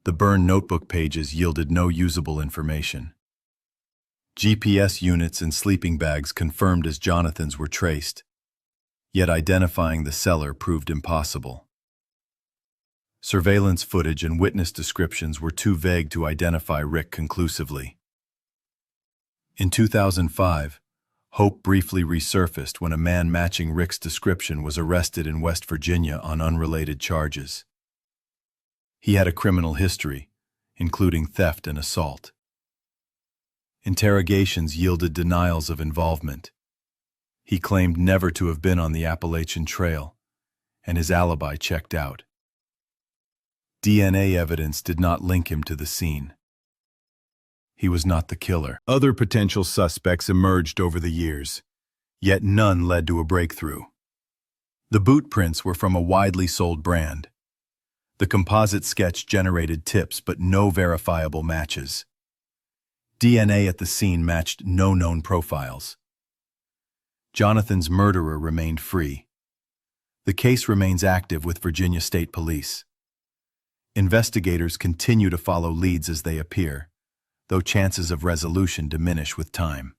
The burned notebook pages yielded no usable information. GPS units and sleeping bags confirmed as Jonathan's were traced, yet identifying the seller proved impossible. Surveillance footage and witness descriptions were too vague to identify Rick conclusively. In 2005, hope briefly resurfaced when a man matching Rick's description was arrested in West Virginia on unrelated charges. He had a criminal history, including theft and assault. Interrogations yielded denials of involvement. He claimed never to have been on the Appalachian Trail, and his alibi checked out. DNA evidence did not link him to the scene. He was not the killer. Other potential suspects emerged over the years, yet none led to a breakthrough. The boot prints were from a widely sold brand. The composite sketch generated tips but no verifiable matches. DNA at the scene matched no known profiles. Jonathan's murderer remained free. The case remains active with Virginia State Police. Investigators continue to follow leads as they appear, though chances of resolution diminish with time.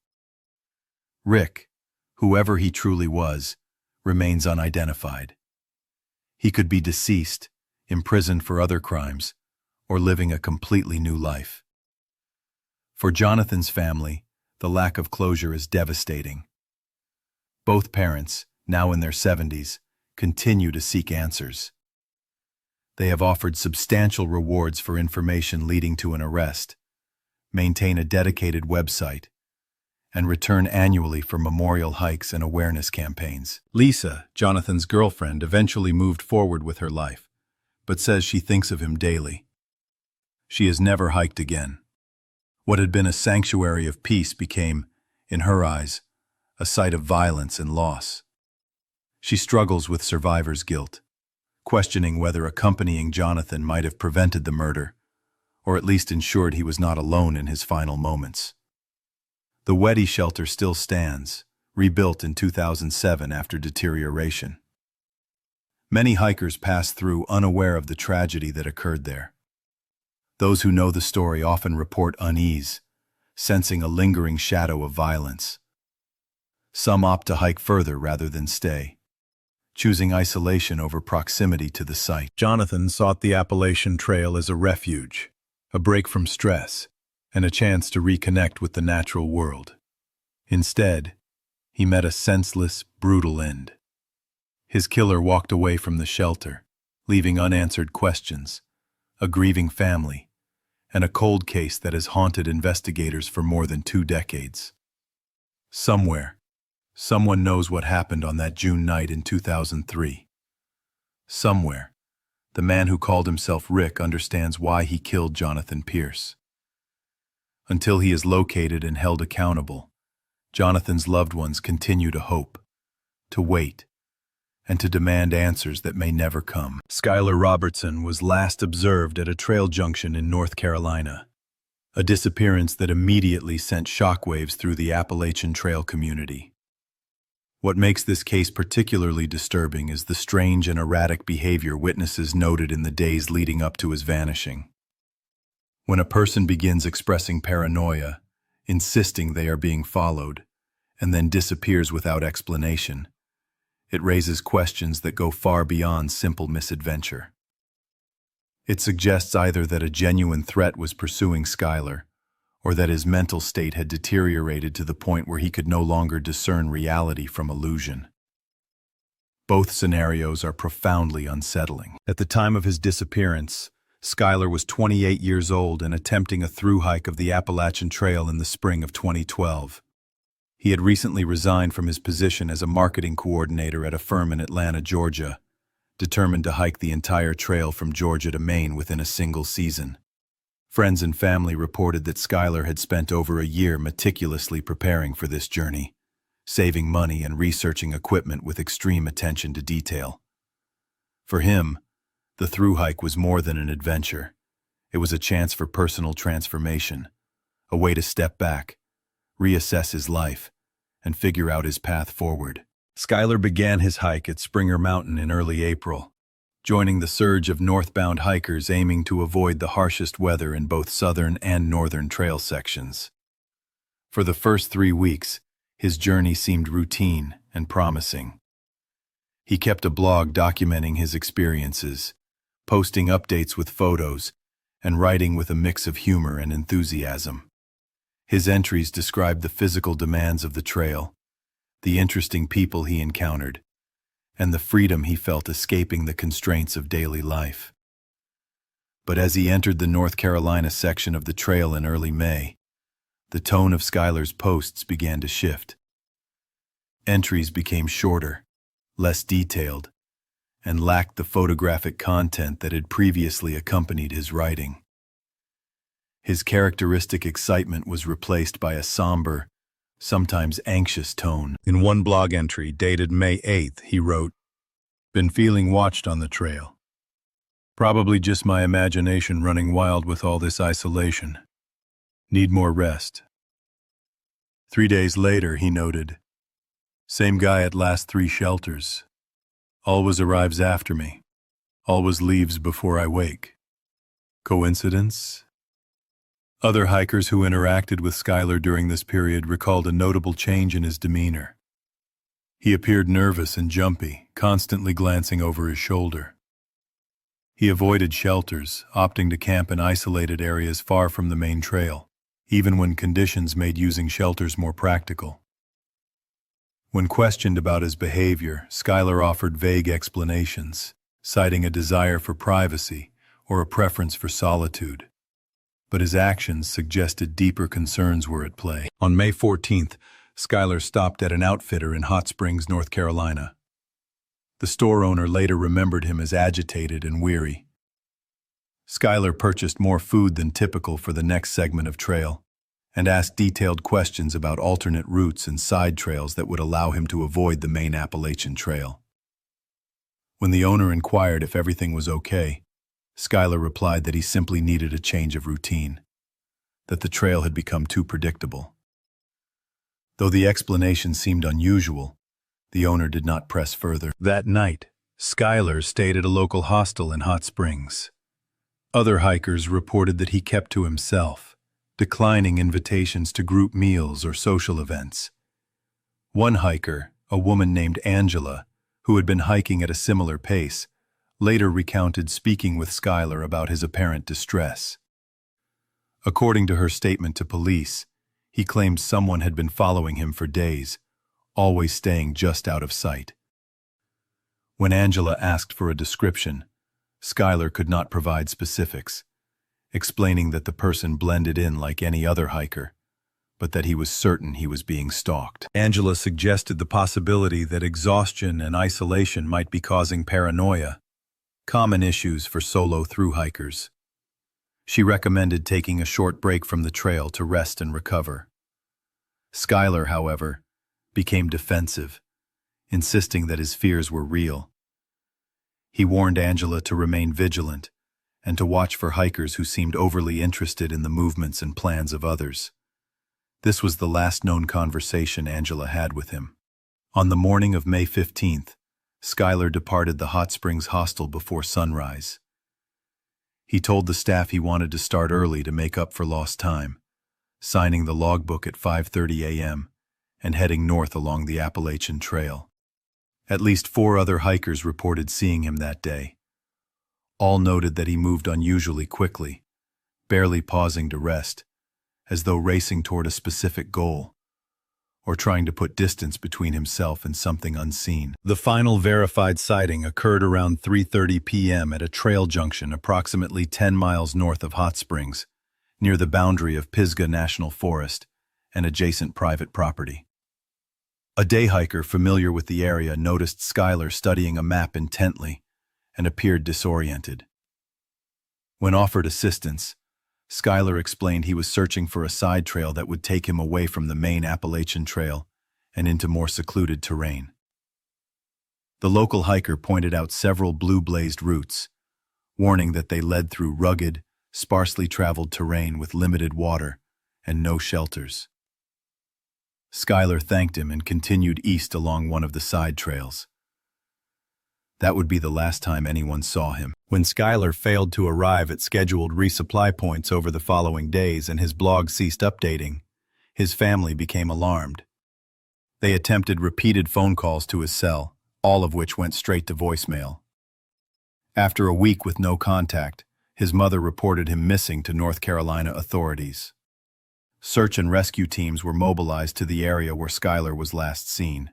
Rick, whoever he truly was, remains unidentified. He could be deceased, imprisoned for other crimes, or living a completely new life. For Jonathan's family, the lack of closure is devastating. Both parents, now in their 70s, continue to seek answers. They have offered substantial rewards for information leading to an arrest, maintain a dedicated website, and return annually for memorial hikes and awareness campaigns. Lisa, Jonathan's girlfriend, eventually moved forward with her life, but says she thinks of him daily. She has never hiked again. What had been a sanctuary of peace became, in her eyes, a site of violence and loss. She struggles with survivor's guilt, questioning whether accompanying Jonathan might have prevented the murder, or at least ensured he was not alone in his final moments. The Weddy shelter still stands, rebuilt in 2007 after deterioration. Many hikers pass through unaware of the tragedy that occurred there. Those who know the story often report unease, sensing a lingering shadow of violence. Some opt to hike further rather than stay, choosing isolation over proximity to the site. Jonathan sought the Appalachian Trail as a refuge, a break from stress, and a chance to reconnect with the natural world. Instead, he met a senseless, brutal end. His killer walked away from the shelter, leaving unanswered questions, a grieving family, and a cold case that has haunted investigators for more than 2 decades. Somewhere, someone knows what happened on that June night in 2003. Somewhere, the man who called himself Rick understands why he killed Jonathan Pierce. Until he is located and held accountable, Jonathan's loved ones continue to hope, to wait, and to demand answers that may never come. Skylar Robertson was last observed at a trail junction in North Carolina, a disappearance that immediately sent shockwaves through the Appalachian Trail community. What makes this case particularly disturbing is the strange and erratic behavior witnesses noted in the days leading up to his vanishing. When a person begins expressing paranoia, insisting they are being followed, and then disappears without explanation, it raises questions that go far beyond simple misadventure. It suggests either that a genuine threat was pursuing Skylar, or that his mental state had deteriorated to the point where he could no longer discern reality from illusion. Both scenarios are profoundly unsettling. At the time of his disappearance, Skylar was 28 years old and attempting a through hike of the Appalachian Trail in the spring of 2012. He had recently resigned from his position as a marketing coordinator at a firm in Atlanta, Georgia, determined to hike the entire trail from Georgia to Maine within a single season. Friends and family reported that Skylar had spent over a year meticulously preparing for this journey, saving money and researching equipment with extreme attention to detail. For him, the through hike was more than an adventure. It was a chance for personal transformation, a way to step back, reassess his life, and figure out his path forward. Schuyler began his hike at Springer Mountain in early April, joining the surge of northbound hikers aiming to avoid the harshest weather in both southern and northern trail sections. For the first 3 weeks, his journey seemed routine and promising. He kept a blog documenting his experiences, posting updates with photos, and writing with a mix of humor and enthusiasm. His entries described the physical demands of the trail, the interesting people he encountered, and the freedom he felt escaping the constraints of daily life. But as he entered the North Carolina section of the trail in early May, the tone of Schuyler's posts began to shift. Entries became shorter, less detailed, and lacked the photographic content that had previously accompanied his writing. His characteristic excitement was replaced by a somber, sometimes anxious tone. In one blog entry dated May 8th, he wrote, "Been feeling watched on the trail. Probably just my imagination running wild with all this isolation. Need more rest." 3 days later, he noted, "Same guy at last 3 shelters. Always arrives after me. Always leaves before I wake. Coincidence?" Other hikers who interacted with Schuyler during this period recalled a notable change in his demeanor. He appeared nervous and jumpy, constantly glancing over his shoulder. He avoided shelters, opting to camp in isolated areas far from the main trail, even when conditions made using shelters more practical. When questioned about his behavior, Schuyler offered vague explanations, citing a desire for privacy or a preference for solitude. But his actions suggested deeper concerns were at play. On May 14th, Schuyler stopped at an outfitter in Hot Springs, North Carolina. The store owner later remembered him as agitated and weary. Schuyler purchased more food than typical for the next segment of trail, and asked detailed questions about alternate routes and side trails that would allow him to avoid the main Appalachian Trail. When the owner inquired if everything was okay, Schuyler replied that he simply needed a change of routine, that the trail had become too predictable. Though the explanation seemed unusual, the owner did not press further. That night, Schuyler stayed at a local hostel in Hot Springs. Other hikers reported that he kept to himself, declining invitations to group meals or social events. One hiker, a woman named Angela, who had been hiking at a similar pace, later recounted speaking with Schuyler about his apparent distress. According to her statement to police, he claimed someone had been following him for days, always staying just out of sight. When Angela asked for a description, Schuyler could not provide specifics, explaining that the person blended in like any other hiker, but that he was certain he was being stalked. Angela suggested the possibility that exhaustion and isolation might be causing paranoia, common issues for solo thru-hikers. She recommended taking a short break from the trail to rest and recover. Schuyler, however, became defensive, insisting that his fears were real. He warned Angela to remain vigilant and to watch for hikers who seemed overly interested in the movements and plans of others. This was the last known conversation Angela had with him. On the morning of May 15th, Schuyler departed the Hot Springs hostel before sunrise. He told the staff he wanted to start early to make up for lost time, signing the logbook at 5:30 a.m. and heading north along the Appalachian Trail. At least 4 other hikers reported seeing him that day. All noted that he moved unusually quickly, barely pausing to rest, as though racing toward a specific goal, or trying to put distance between himself and something unseen. The final verified sighting occurred around 3:30 p.m. at a trail junction approximately 10 miles north of Hot Springs, near the boundary of Pisgah National Forest and adjacent private property. A day hiker familiar with the area noticed Schuyler studying a map intently and appeared disoriented. When offered assistance, Schuyler explained he was searching for a side trail that would take him away from the main Appalachian Trail and into more secluded terrain. The local hiker pointed out several blue-blazed routes, warning that they led through rugged, sparsely traveled terrain with limited water and no shelters. Skylar thanked him and continued east along one of the side trails. That would be the last time anyone saw him. When Skylar failed to arrive at scheduled resupply points over the following days and his blog ceased updating, his family became alarmed. They attempted repeated phone calls to his cell, all of which went straight to voicemail. After a week with no contact, his mother reported him missing to North Carolina authorities. Search and rescue teams were mobilized to the area where Skylar was last seen.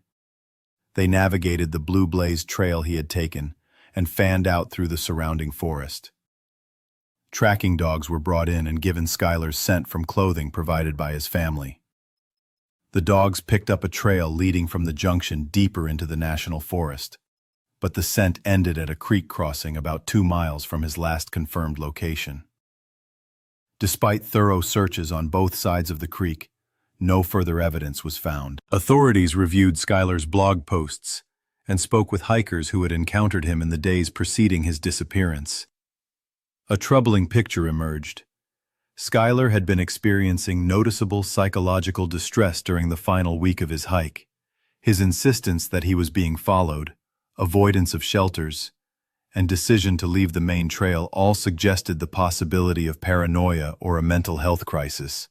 They navigated the blue-blazed trail he had taken and fanned out through the surrounding forest. Tracking dogs were brought in and given Skylar's scent from clothing provided by his family. The dogs picked up a trail leading from the junction deeper into the national forest, but the scent ended at a creek crossing about 2 miles from his last confirmed location. Despite thorough searches on both sides of the creek, no further evidence was found. Authorities reviewed Skylar's blog posts and spoke with hikers who had encountered him in the days preceding his disappearance. A troubling picture emerged. Skylar had been experiencing noticeable psychological distress during the final week of his hike. His insistence that he was being followed, avoidance of shelters, and decision to leave the main trail all suggested the possibility of paranoia or a mental health crisis.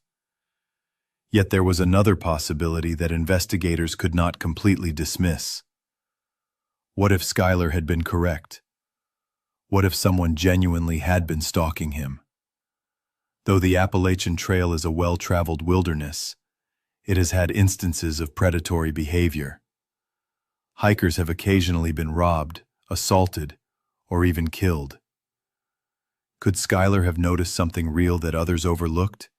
Yet there was another possibility that investigators could not completely dismiss. What if Skylar had been correct? What if someone genuinely had been stalking him? Though the Appalachian Trail is a well-traveled wilderness, it has had instances of predatory behavior. Hikers have occasionally been robbed, assaulted, or even killed. Could Skylar have noticed something real that others overlooked?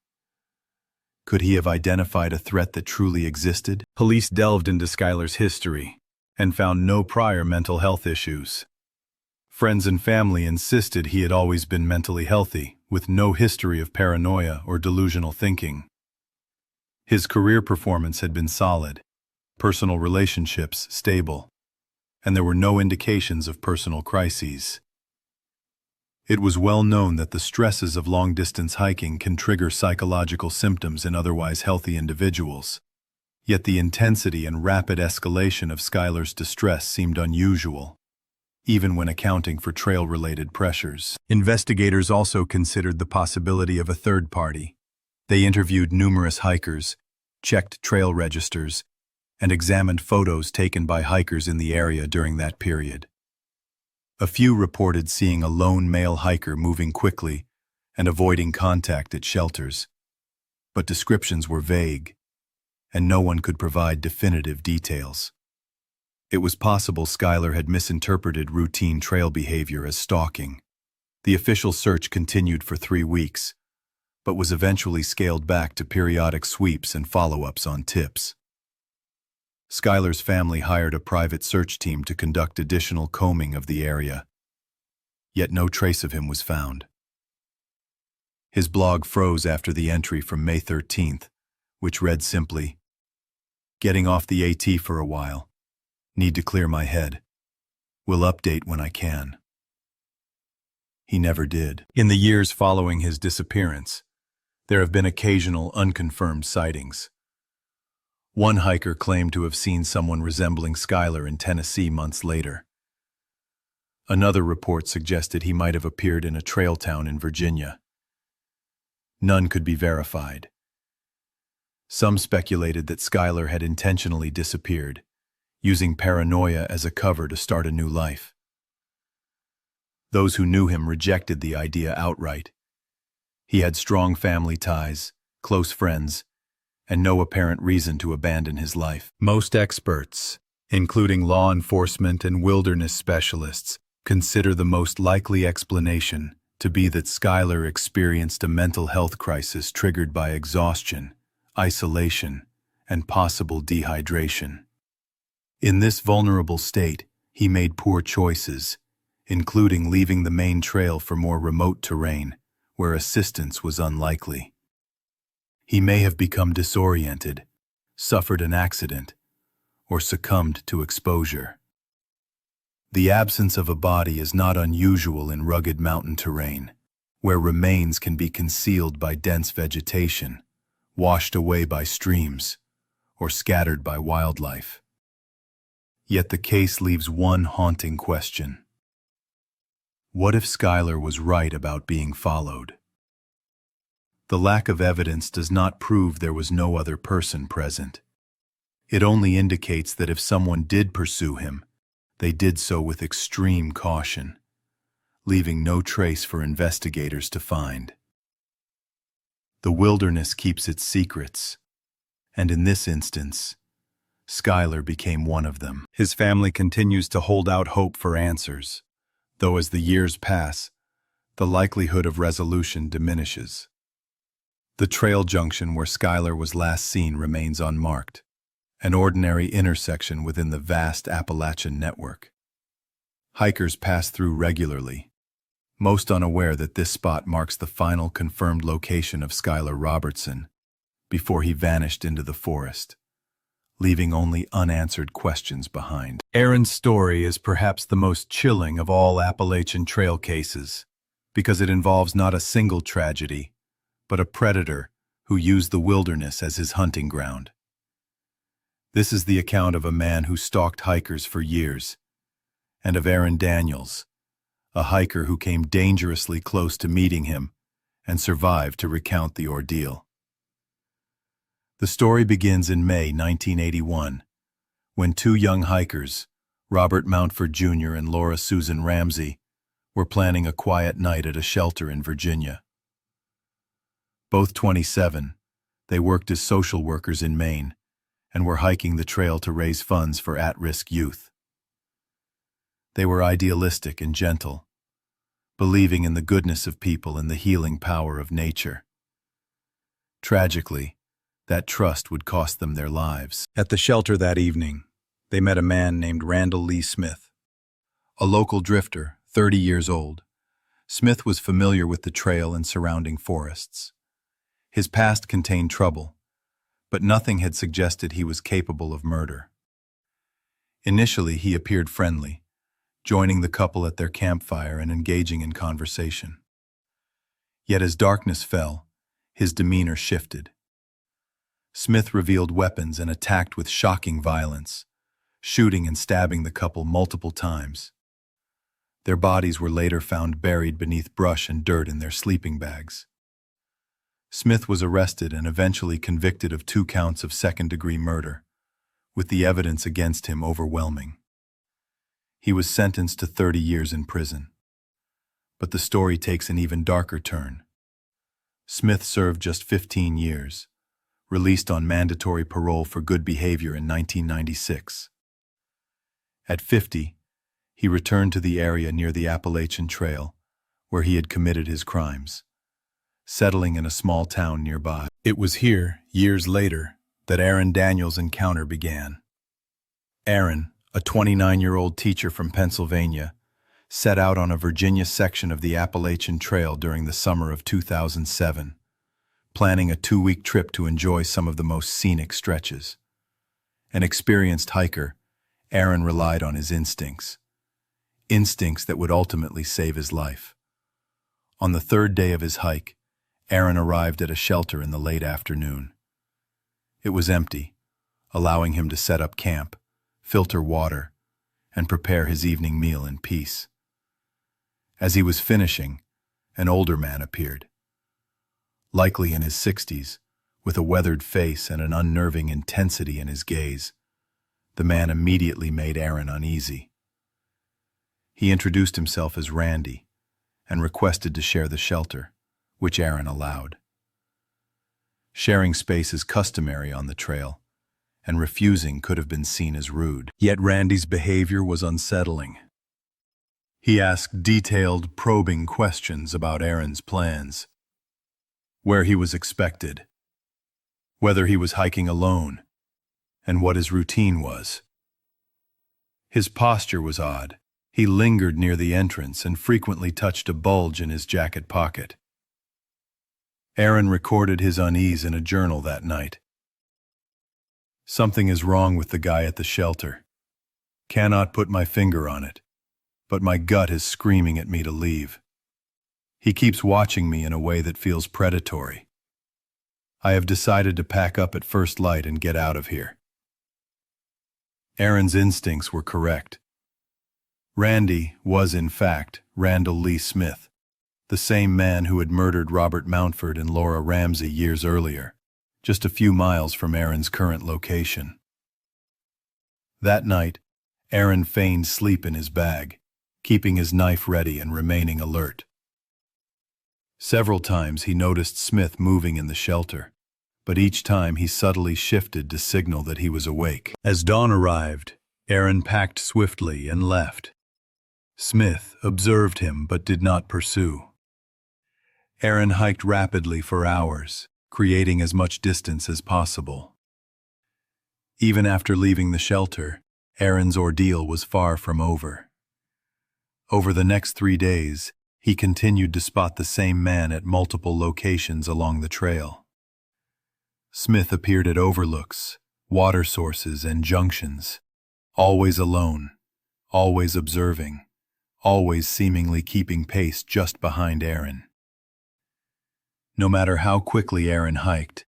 Could he have identified a threat that truly existed? Police delved into Skylar's history and found no prior mental health issues. Friends and family insisted he had always been mentally healthy, with no history of paranoia or delusional thinking. His career performance had been solid, personal relationships stable, and there were no indications of personal crises. It was well known that the stresses of long-distance hiking can trigger psychological symptoms in otherwise healthy individuals. Yet the intensity and rapid escalation of Skylar's distress seemed unusual, even when accounting for trail-related pressures. Investigators also considered the possibility of a third party. They interviewed numerous hikers, checked trail registers, and examined photos taken by hikers in the area during that period. A few reported seeing a lone male hiker moving quickly and avoiding contact at shelters, but descriptions were vague, and no one could provide definitive details. It was possible Skylar had misinterpreted routine trail behavior as stalking. The official search continued for 3 weeks, but was eventually scaled back to periodic sweeps and follow-ups on tips. Skylar's family hired a private search team to conduct additional combing of the area, yet no trace of him was found. His blog froze after the entry from May 13th, which read simply, "Getting off the AT for a while. Need to clear my head. Will update when I can." He never did. In the years following his disappearance, there have been occasional unconfirmed sightings. One hiker claimed to have seen someone resembling Skylar in Tennessee months later. Another report suggested he might have appeared in a trail town in Virginia. None could be verified. Some speculated that Skylar had intentionally disappeared, using paranoia as a cover to start a new life. Those who knew him rejected the idea outright. He had strong family ties, close friends, and no apparent reason to abandon his life. Most experts, including law enforcement and wilderness specialists, consider the most likely explanation to be that Skylar experienced a mental health crisis triggered by exhaustion, isolation, and possible dehydration. In this vulnerable state, he made poor choices, including leaving the main trail for more remote terrain, where assistance was unlikely. He may have become disoriented, suffered an accident, or succumbed to exposure. The absence of a body is not unusual in rugged mountain terrain, where remains can be concealed by dense vegetation, washed away by streams, or scattered by wildlife. Yet the case leaves one haunting question. What if Skylar was right about being followed? The lack of evidence does not prove there was no other person present. It only indicates that if someone did pursue him, they did so with extreme caution, leaving no trace for investigators to find. The wilderness keeps its secrets, and in this instance, Skylar became one of them. His family continues to hold out hope for answers, though as the years pass, the likelihood of resolution diminishes. The trail junction where Skylar was last seen remains unmarked, an ordinary intersection within the vast Appalachian network. Hikers pass through regularly, most unaware that this spot marks the final confirmed location of Skylar Robertson before he vanished into the forest, leaving only unanswered questions behind. Aaron's story is perhaps the most chilling of all Appalachian Trail cases, because it involves not a single tragedy, but a predator who used the wilderness as his hunting ground. This is the account of a man who stalked hikers for years, and of Aaron Daniels, a hiker who came dangerously close to meeting him and survived to recount the ordeal. The story begins in May 1981, when two young hikers, Robert Mountford Jr. and Laura Susan Ramsey, were planning a quiet night at a shelter in Virginia. Both 27, they worked as social workers in Maine and were hiking the trail to raise funds for at-risk youth. They were idealistic and gentle, believing in the goodness of people and the healing power of nature. Tragically, that trust would cost them their lives. At the shelter that evening, they met a man named Randall Lee Smith, a local drifter, 30 years old. Smith was familiar with the trail and surrounding forests. His past contained trouble, but nothing had suggested he was capable of murder. Initially, he appeared friendly, joining the couple at their campfire and engaging in conversation. Yet as darkness fell, his demeanor shifted. Smith revealed weapons and attacked with shocking violence, shooting and stabbing the couple multiple times. Their bodies were later found buried beneath brush and dirt in their sleeping bags. Smith was arrested and eventually convicted of 2 counts of second-degree murder, with the evidence against him overwhelming. He was sentenced to 30 years in prison. But the story takes an even darker turn. Smith served just 15 years, released on mandatory parole for good behavior in 1996. At 50, he returned to the area near the Appalachian Trail, where he had committed his crimes, settling in a small town nearby. It was here, years later, that Aaron Daniels' encounter began. Aaron, a 29-year-old teacher from Pennsylvania, set out on a Virginia section of the Appalachian Trail during the summer of 2007, planning a 2-week trip to enjoy some of the most scenic stretches. An experienced hiker, Aaron relied on his instincts that would ultimately save his life. On the 3rd day of his hike, Aaron arrived at a shelter in the late afternoon. It was empty, allowing him to set up camp, filter water, and prepare his evening meal in peace. As he was finishing, an older man appeared. Likely in his 60s, with a weathered face and an unnerving intensity in his gaze, the man immediately made Aaron uneasy. He introduced himself as Randy and requested to share the shelter, which Aaron allowed. Sharing space is customary on the trail, and refusing could have been seen as rude. Yet Randy's behavior was unsettling. He asked detailed, probing questions about Aaron's plans, where he was expected, whether he was hiking alone, and what his routine was. His posture was odd. He lingered near the entrance and frequently touched a bulge in his jacket pocket. Aaron recorded his unease in a journal that night. Something is wrong with the guy at the shelter. Cannot put my finger on it, but my gut is screaming at me to leave. He keeps watching me in a way that feels predatory. I have decided to pack up at first light and get out of here." Aaron's instincts were correct. Randy was, in fact, Randall Lee Smith, the same man who had murdered Robert Mountford and Laura Ramsey years earlier, just a few miles from Aaron's current location. That night, Aaron feigned sleep in his bag, keeping his knife ready and remaining alert. Several times he noticed Smith moving in the shelter, but each time he subtly shifted to signal that he was awake. As dawn arrived, Aaron packed swiftly and left. Smith observed him but did not pursue. Aaron hiked rapidly for hours, creating as much distance as possible. Even after leaving the shelter, Aaron's ordeal was far from over. Over the next 3 days, he continued to spot the same man at multiple locations along the trail. Smith appeared at overlooks, water sources, and junctions, always alone, always observing, always seemingly keeping pace just behind Aaron. No matter how quickly Aaron hiked,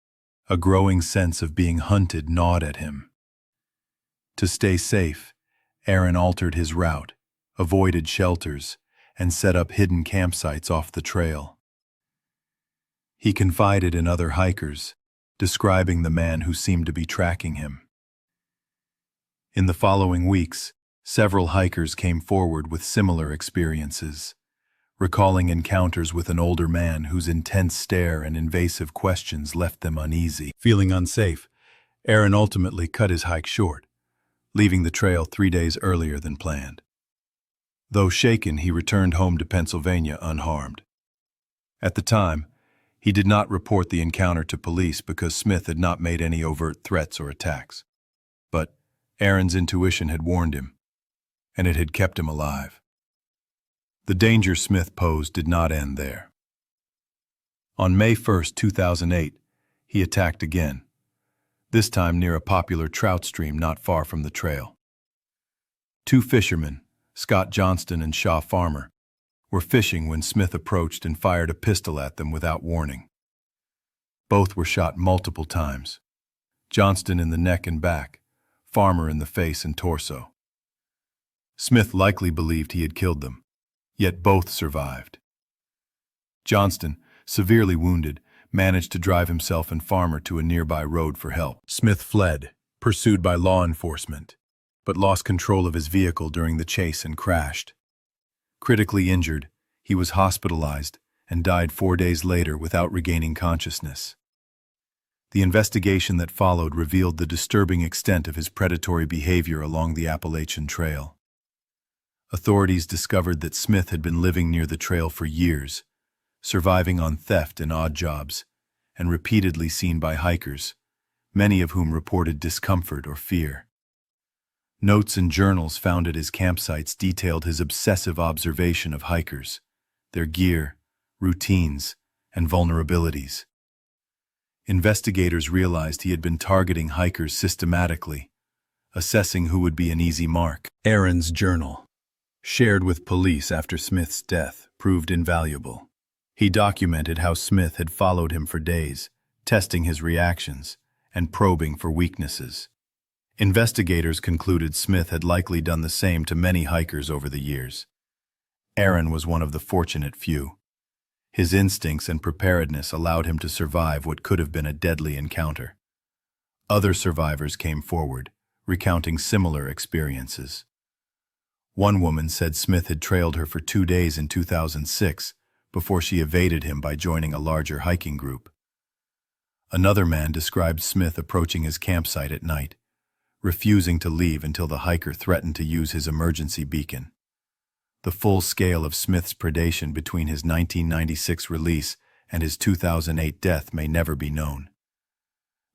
a growing sense of being hunted gnawed at him. To stay safe, Aaron altered his route, avoided shelters, and set up hidden campsites off the trail. He confided in other hikers, describing the man who seemed to be tracking him. In the following weeks, several hikers came forward with similar experiences, recalling encounters with an older man whose intense stare and invasive questions left them uneasy. Feeling unsafe, Aaron ultimately cut his hike short, leaving the trail 3 days earlier than planned. Though shaken, he returned home to Pennsylvania unharmed. At the time, he did not report the encounter to police because Smith had not made any overt threats or attacks. But Aaron's intuition had warned him, and it had kept him alive. The danger Smith posed did not end there. On May 1, 2008, he attacked again, this time near a popular trout stream not far from the trail. 2 fishermen, Scott Johnston and Shaw Farmer, were fishing when Smith approached and fired a pistol at them without warning. Both were shot multiple times, Johnston in the neck and back, Farmer in the face and torso. Smith likely believed he had killed them, yet both survived. Johnston, severely wounded, managed to drive himself and Farmer to a nearby road for help. Smith fled, pursued by law enforcement, but lost control of his vehicle during the chase and crashed. Critically injured, he was hospitalized and died 4 days later without regaining consciousness. The investigation that followed revealed the disturbing extent of his predatory behavior along the Appalachian Trail. Authorities discovered that Smith had been living near the trail for years, surviving on theft and odd jobs, and repeatedly seen by hikers, many of whom reported discomfort or fear. Notes and journals found at his campsites detailed his obsessive observation of hikers, their gear, routines, and vulnerabilities. Investigators realized he had been targeting hikers systematically, assessing who would be an easy mark. Aaron's journal, shared with police after Smith's death, proved invaluable. He documented how Smith had followed him for days, testing his reactions and probing for weaknesses. Investigators concluded Smith had likely done the same to many hikers over the years. Aaron was one of the fortunate few. His instincts and preparedness allowed him to survive what could have been a deadly encounter. Other survivors came forward, recounting similar experiences. One woman said Smith had trailed her for 2 days in 2006 before she evaded him by joining a larger hiking group. Another man described Smith approaching his campsite at night, refusing to leave until the hiker threatened to use his emergency beacon. The full scale of Smith's predation between his 1996 release and his 2008 death may never be known.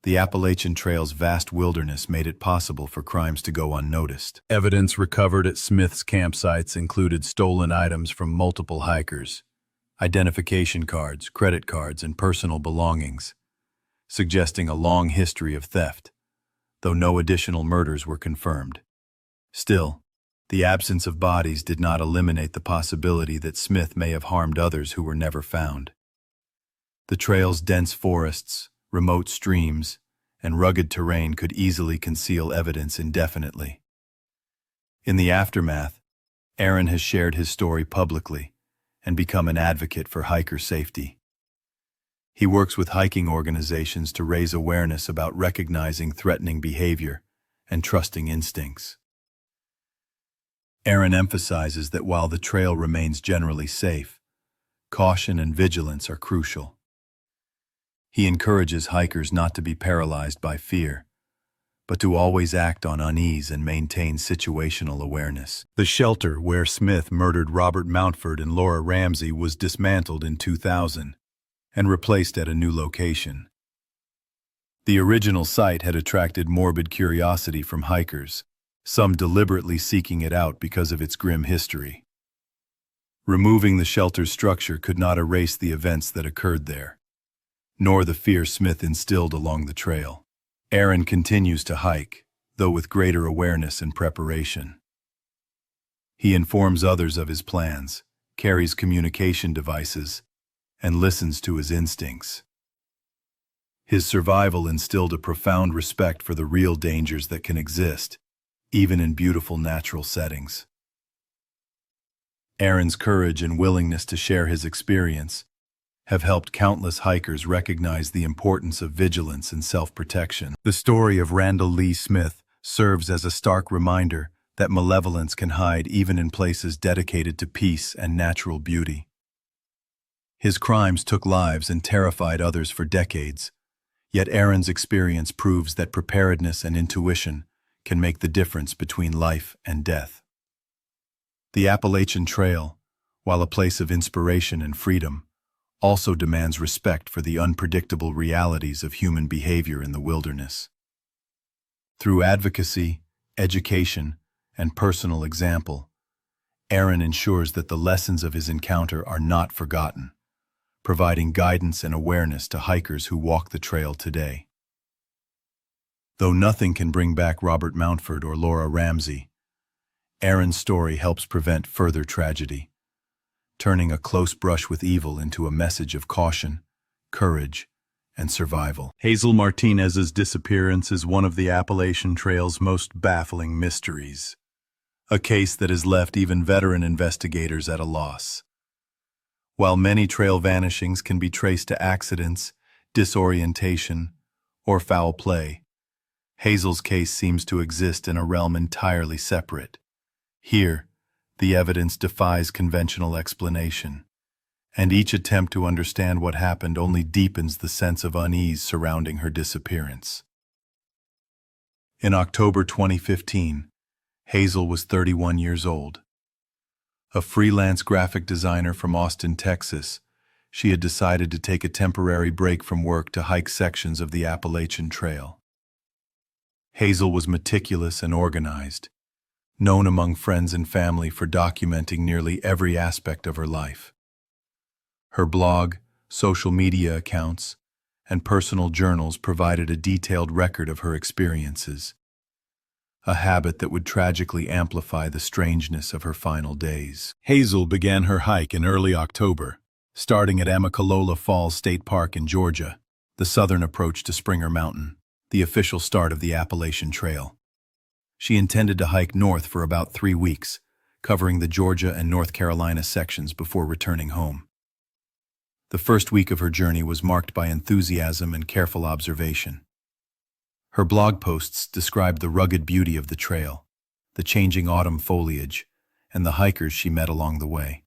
The Appalachian Trail's vast wilderness made it possible for crimes to go unnoticed. Evidence recovered at Smith's campsites included stolen items from multiple hikers, identification cards, credit cards, and personal belongings, suggesting a long history of theft, though no additional murders were confirmed. Still, the absence of bodies did not eliminate the possibility that Smith may have harmed others who were never found. The trail's dense forests, remote streams, and rugged terrain could easily conceal evidence indefinitely. In the aftermath, Aaron has shared his story publicly and become an advocate for hiker safety. He works with hiking organizations to raise awareness about recognizing threatening behavior and trusting instincts. Aaron emphasizes that while the trail remains generally safe, caution and vigilance are crucial. He encourages hikers not to be paralyzed by fear, but to always act on unease and maintain situational awareness. The shelter where Smith murdered Robert Mountford and Laura Ramsey was dismantled in 2000 and replaced at a new location. The original site had attracted morbid curiosity from hikers, some deliberately seeking it out because of its grim history. Removing the shelter's structure could not erase the events that occurred there, nor the fear Smith instilled along the trail. Aaron continues to hike, though with greater awareness and preparation. He informs others of his plans, carries communication devices, and listens to his instincts. His survival instilled a profound respect for the real dangers that can exist, even in beautiful natural settings. Aaron's courage and willingness to share his experience have helped countless hikers recognize the importance of vigilance and self-protection. The story of Randall Lee Smith serves as a stark reminder that malevolence can hide even in places dedicated to peace and natural beauty. His crimes took lives and terrified others for decades, yet Aaron's experience proves that preparedness and intuition can make the difference between life and death. The Appalachian Trail, while a place of inspiration and freedom, also demands respect for the unpredictable realities of human behavior in the wilderness. Through advocacy, education, and personal example, Aaron ensures that the lessons of his encounter are not forgotten, providing guidance and awareness to hikers who walk the trail today. Though nothing can bring back Robert Mountford or Laura Ramsey, Aaron's story helps prevent further tragedy, turning a close brush with evil into a message of caution, courage, and survival. Hazel Martinez's disappearance is one of the Appalachian Trail's most baffling mysteries, a case that has left even veteran investigators at a loss. While many trail vanishings can be traced to accidents, disorientation, or foul play, Hazel's case seems to exist in a realm entirely separate. Here, the evidence defies conventional explanation, and each attempt to understand what happened only deepens the sense of unease surrounding her disappearance. In October 2015, Hazel was 31 years old. A freelance graphic designer from Austin, Texas, she had decided to take a temporary break from work to hike sections of the Appalachian Trail. Hazel was meticulous and organized, known among friends and family for documenting nearly every aspect of her life. Her blog, social media accounts, and personal journals provided a detailed record of her experiences, a habit that would tragically amplify the strangeness of her final days. Hazel began her hike in early October, starting at Amicalola Falls State Park in Georgia, the southern approach to Springer Mountain, the official start of the Appalachian Trail. She intended to hike north for about 3 weeks, covering the Georgia and North Carolina sections before returning home. The first week of her journey was marked by enthusiasm and careful observation. Her blog posts described the rugged beauty of the trail, the changing autumn foliage, and the hikers she met along the way.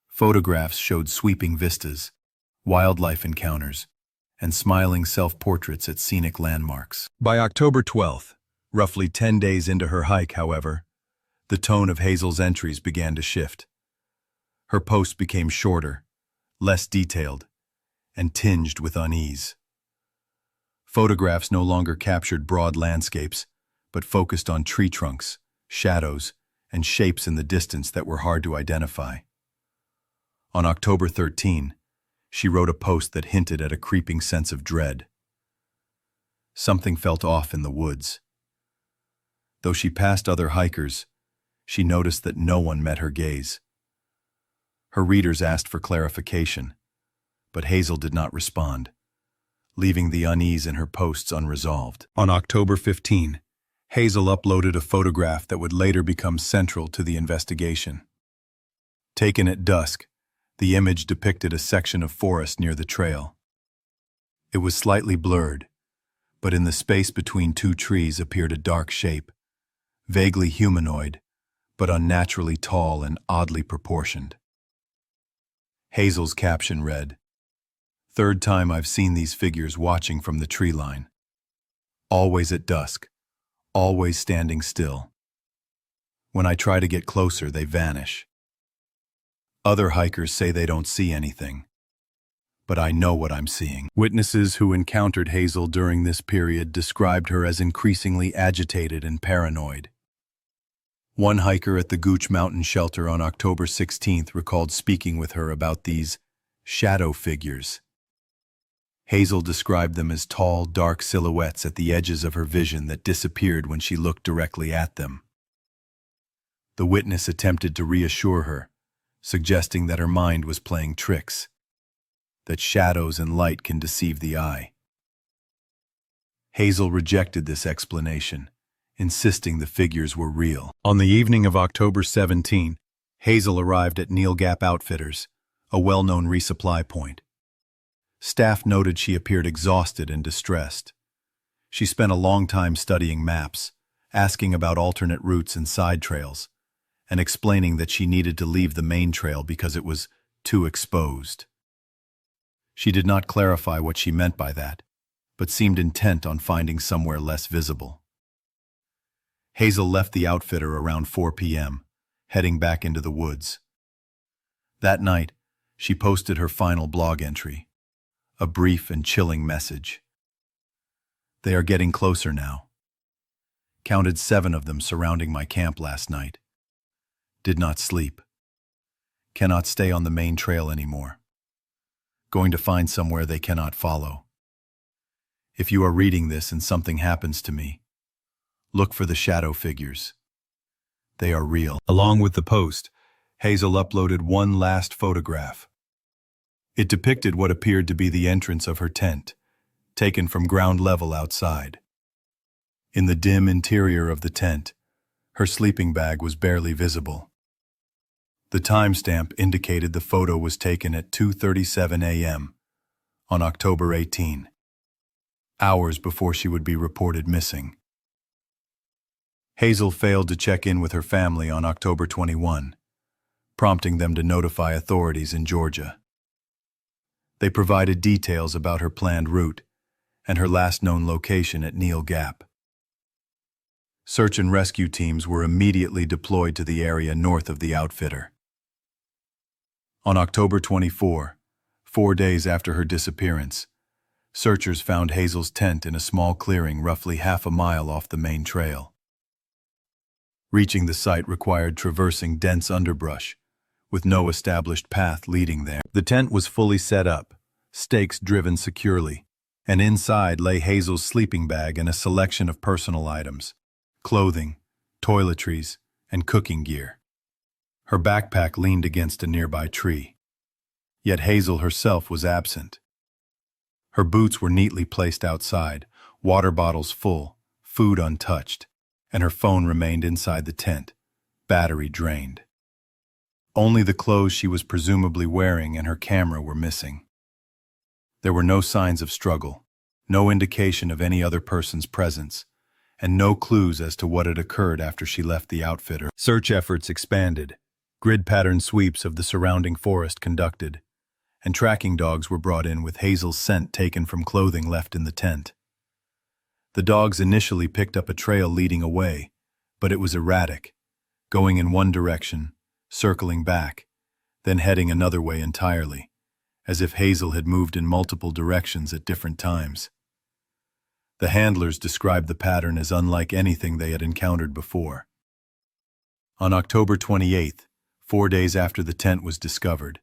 Photographs showed sweeping vistas, wildlife encounters, and smiling self-portraits at scenic landmarks. By October 12th, roughly 10 days into her hike, however, the tone of Hazel's entries began to shift. Her posts became shorter, less detailed, and tinged with unease. Photographs no longer captured broad landscapes, but focused on tree trunks, shadows, and shapes in the distance that were hard to identify. On October 13, she wrote a post that hinted at a creeping sense of dread. Something felt off in the woods. Though she passed other hikers, she noticed that no one met her gaze. Her readers asked for clarification, but Hazel did not respond, leaving the unease in her posts unresolved. On October 15, Hazel uploaded a photograph that would later become central to the investigation. Taken at dusk, the image depicted a section of forest near the trail. It was slightly blurred, but in the space between two trees appeared a dark shape, vaguely humanoid, but unnaturally tall and oddly proportioned. Hazel's caption read, "Third time I've seen these figures watching from the tree line. Always at dusk, always standing still. When I try to get closer, they vanish. Other hikers say they don't see anything, but I know what I'm seeing." Witnesses who encountered Hazel during this period described her as increasingly agitated and paranoid. One hiker at the Gooch Mountain Shelter on October 16th recalled speaking with her about these shadow figures. Hazel described them as tall, dark silhouettes at the edges of her vision that disappeared when she looked directly at them. The witness attempted to reassure her, suggesting that her mind was playing tricks, that shadows and light can deceive the eye. Hazel rejected this explanation, insisting the figures were real. On the evening of October 17, Hazel arrived at Neil Gap Outfitters, a well-known resupply point. Staff noted she appeared exhausted and distressed. She spent a long time studying maps, asking about alternate routes and side trails, and explaining that she needed to leave the main trail because it was too exposed. She did not clarify what she meant by that, but seemed intent on finding somewhere less visible. Hazel left the outfitter around 4 p.m., heading back into the woods. That night, she posted her final blog entry, a brief and chilling message. "They are getting closer now. Counted 7 of them surrounding my camp last night. Did not sleep. Cannot stay on the main trail anymore. Going to find somewhere they cannot follow. If you are reading this and something happens to me, look for the shadow figures. They are real." Along with the post, Hazel uploaded one last photograph. It depicted what appeared to be the entrance of her tent, taken from ground level outside. In the dim interior of the tent, her sleeping bag was barely visible. The timestamp indicated the photo was taken at 2:37 a.m. on October 18, hours before she would be reported missing. Hazel failed to check in with her family on October 21, prompting them to notify authorities in Georgia. They provided details about her planned route and her last known location at Neil Gap. Search and rescue teams were immediately deployed to the area north of the outfitter. On October 24, 4 days after her disappearance, searchers found Hazel's tent in a small clearing roughly half a mile off the main trail. Reaching the site required traversing dense underbrush, with no established path leading there. The tent was fully set up, stakes driven securely, and inside lay Hazel's sleeping bag and a selection of personal items, clothing, toiletries, and cooking gear. Her backpack leaned against a nearby tree. Yet Hazel herself was absent. Her boots were neatly placed outside, water bottles full, food untouched, and her phone remained inside the tent, battery drained. Only the clothes she was presumably wearing and her camera were missing. There were no signs of struggle, no indication of any other person's presence, and no clues as to what had occurred after she left the outfitter. Search efforts expanded, grid pattern sweeps of the surrounding forest conducted, and tracking dogs were brought in with Hazel's scent taken from clothing left in the tent. The dogs initially picked up a trail leading away, but it was erratic, going in one direction, circling back, then heading another way entirely, as if Hazel had moved in multiple directions at different times. The handlers described the pattern as unlike anything they had encountered before. On October 28th, 4 days after the tent was discovered,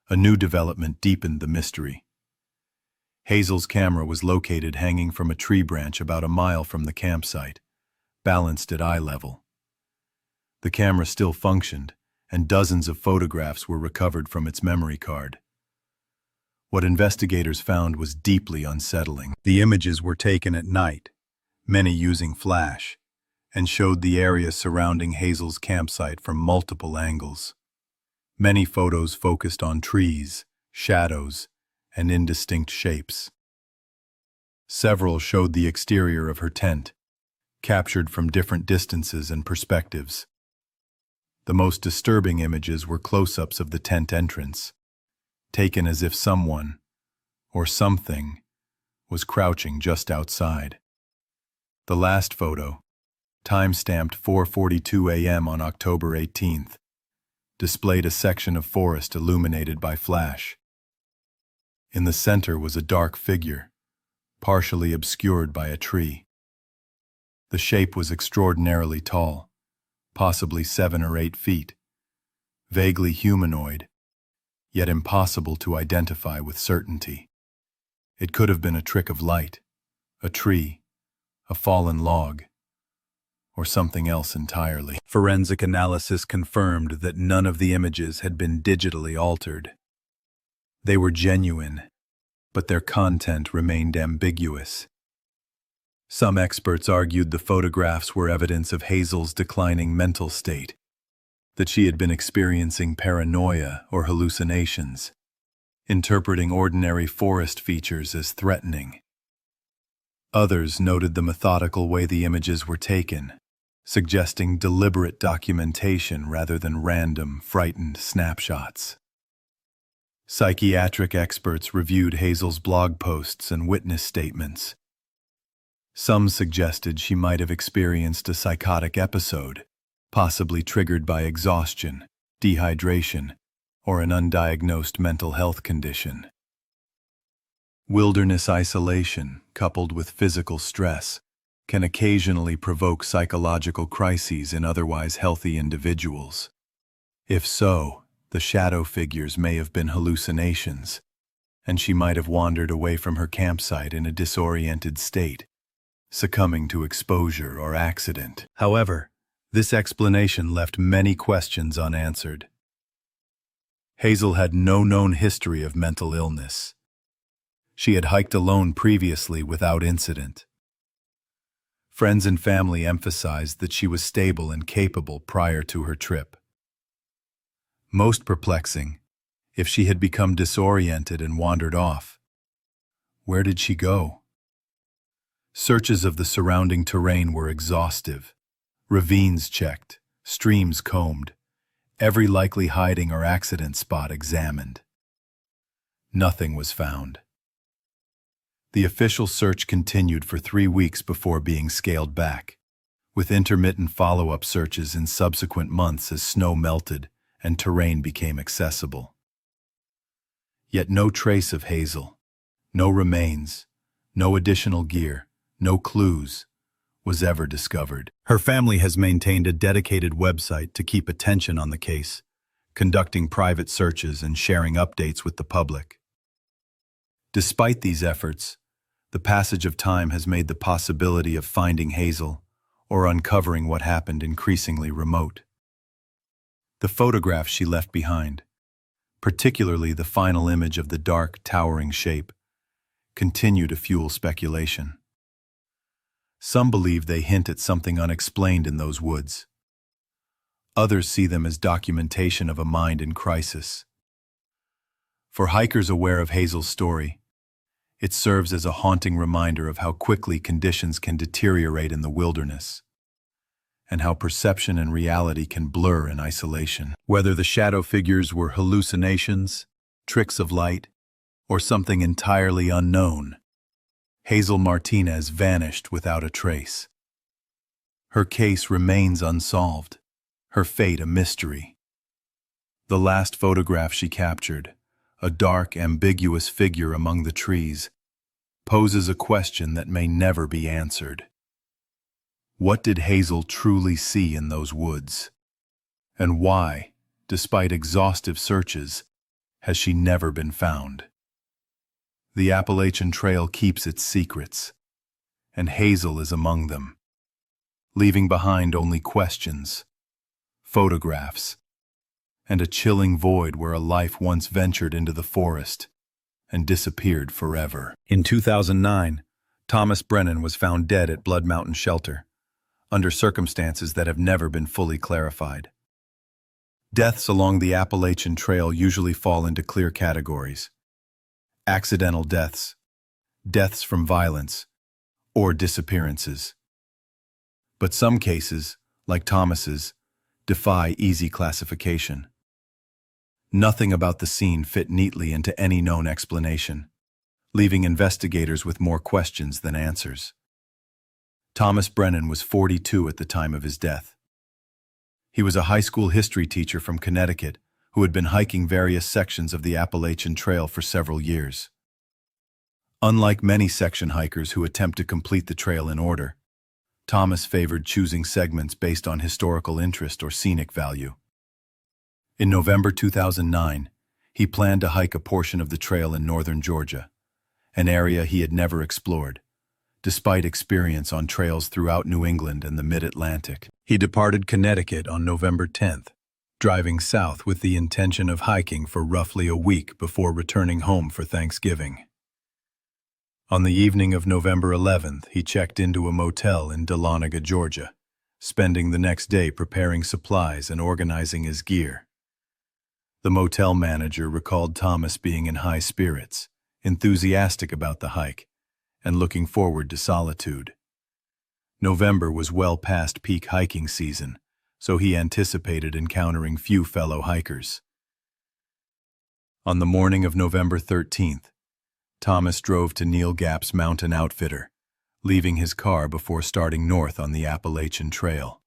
a new development deepened the mystery. Hazel's camera was located hanging from a tree branch about a mile from the campsite, balanced at eye level. The camera still functioned, and dozens of photographs were recovered from its memory card. What investigators found was deeply unsettling. The images were taken at night, many using flash, and showed the area surrounding Hazel's campsite from multiple angles. Many photos focused on trees, shadows, and indistinct shapes. Several showed the exterior of her tent, captured from different distances and perspectives. The most disturbing images were close-ups of the tent entrance, taken as if someone, or something, was crouching just outside. The last photo, time-stamped 4:42 a.m. on October 18th, displayed a section of forest illuminated by flash. In the center was a dark figure, partially obscured by a tree. The shape was extraordinarily tall, possibly 7 or 8 feet, vaguely humanoid, yet impossible to identify with certainty. It could have been a trick of light, a tree, a fallen log, or something else entirely. Forensic analysis confirmed that none of the images had been digitally altered. They were genuine, but their content remained ambiguous. Some experts argued the photographs were evidence of Hazel's declining mental state, that she had been experiencing paranoia or hallucinations, interpreting ordinary forest features as threatening. Others noted the methodical way the images were taken, suggesting deliberate documentation rather than random, frightened snapshots. Psychiatric experts reviewed Hazel's blog posts and witness statements. Some suggested she might have experienced a psychotic episode, possibly triggered by exhaustion, dehydration, or an undiagnosed mental health condition. Wilderness isolation, coupled with physical stress, can occasionally provoke psychological crises in otherwise healthy individuals. If so, the shadow figures may have been hallucinations, and she might have wandered away from her campsite in a disoriented state, succumbing to exposure or accident. However, this explanation left many questions unanswered. Hazel had no known history of mental illness. She had hiked alone previously without incident. Friends and family emphasized that she was stable and capable prior to her trip. Most perplexing, if she had become disoriented and wandered off, where did she go? Searches of the surrounding terrain were exhaustive. Ravines checked, streams combed, every likely hiding or accident spot examined. Nothing was found. The official search continued for 3 weeks before being scaled back, with intermittent follow-up searches in subsequent months as snow melted and terrain became accessible. Yet no trace of Hazel, no remains, no additional gear, no clues, was ever discovered. Her family has maintained a dedicated website to keep attention on the case, conducting private searches and sharing updates with the public. Despite these efforts, the passage of time has made the possibility of finding Hazel or uncovering what happened increasingly remote. The photographs she left behind, particularly the final image of the dark, towering shape, continue to fuel speculation. Some believe they hint at something unexplained in those woods. Others see them as documentation of a mind in crisis. For hikers aware of Hazel's story, it serves as a haunting reminder of how quickly conditions can deteriorate in the wilderness, and how perception and reality can blur in isolation. Whether the shadow figures were hallucinations, tricks of light, or something entirely unknown, Hazel Martinez vanished without a trace. Her case remains unsolved, her fate a mystery. The last photograph she captured, a dark, ambiguous figure among the trees, poses a question that may never be answered. What did Hazel truly see in those woods? And why, despite exhaustive searches, has she never been found? The Appalachian Trail keeps its secrets, and Hazel is among them, leaving behind only questions, photographs, and a chilling void where a life once ventured into the forest and disappeared forever. In 2009, Thomas Brennan was found dead at Blood Mountain Shelter, under circumstances that have never been fully clarified. Deaths along the Appalachian Trail usually fall into clear categories: accidental deaths, deaths from violence, or disappearances. But some cases, like Thomas's, defy easy classification. Nothing about the scene fit neatly into any known explanation, leaving investigators with more questions than answers. Thomas Brennan was 42 at the time of his death. He was a high school history teacher from Connecticut who had been hiking various sections of the Appalachian Trail for several years. Unlike many section hikers who attempt to complete the trail in order, Thomas favored choosing segments based on historical interest or scenic value. In November 2009, he planned to hike a portion of the trail in northern Georgia, an area he had never explored, despite experience on trails throughout New England and the mid-Atlantic. He departed Connecticut on November 10th, driving south with the intention of hiking for roughly a week before returning home for Thanksgiving. On the evening of November 11th, he checked into a motel in Dahlonega, Georgia, spending the next day preparing supplies and organizing his gear. The motel manager recalled Thomas being in high spirits, enthusiastic about the hike, and looking forward to solitude. November was well past peak hiking season, so he anticipated encountering few fellow hikers. On the morning of November 13th, Thomas drove to Neil Gap's Mountain Outfitter, leaving his car before starting north on the Appalachian Trail.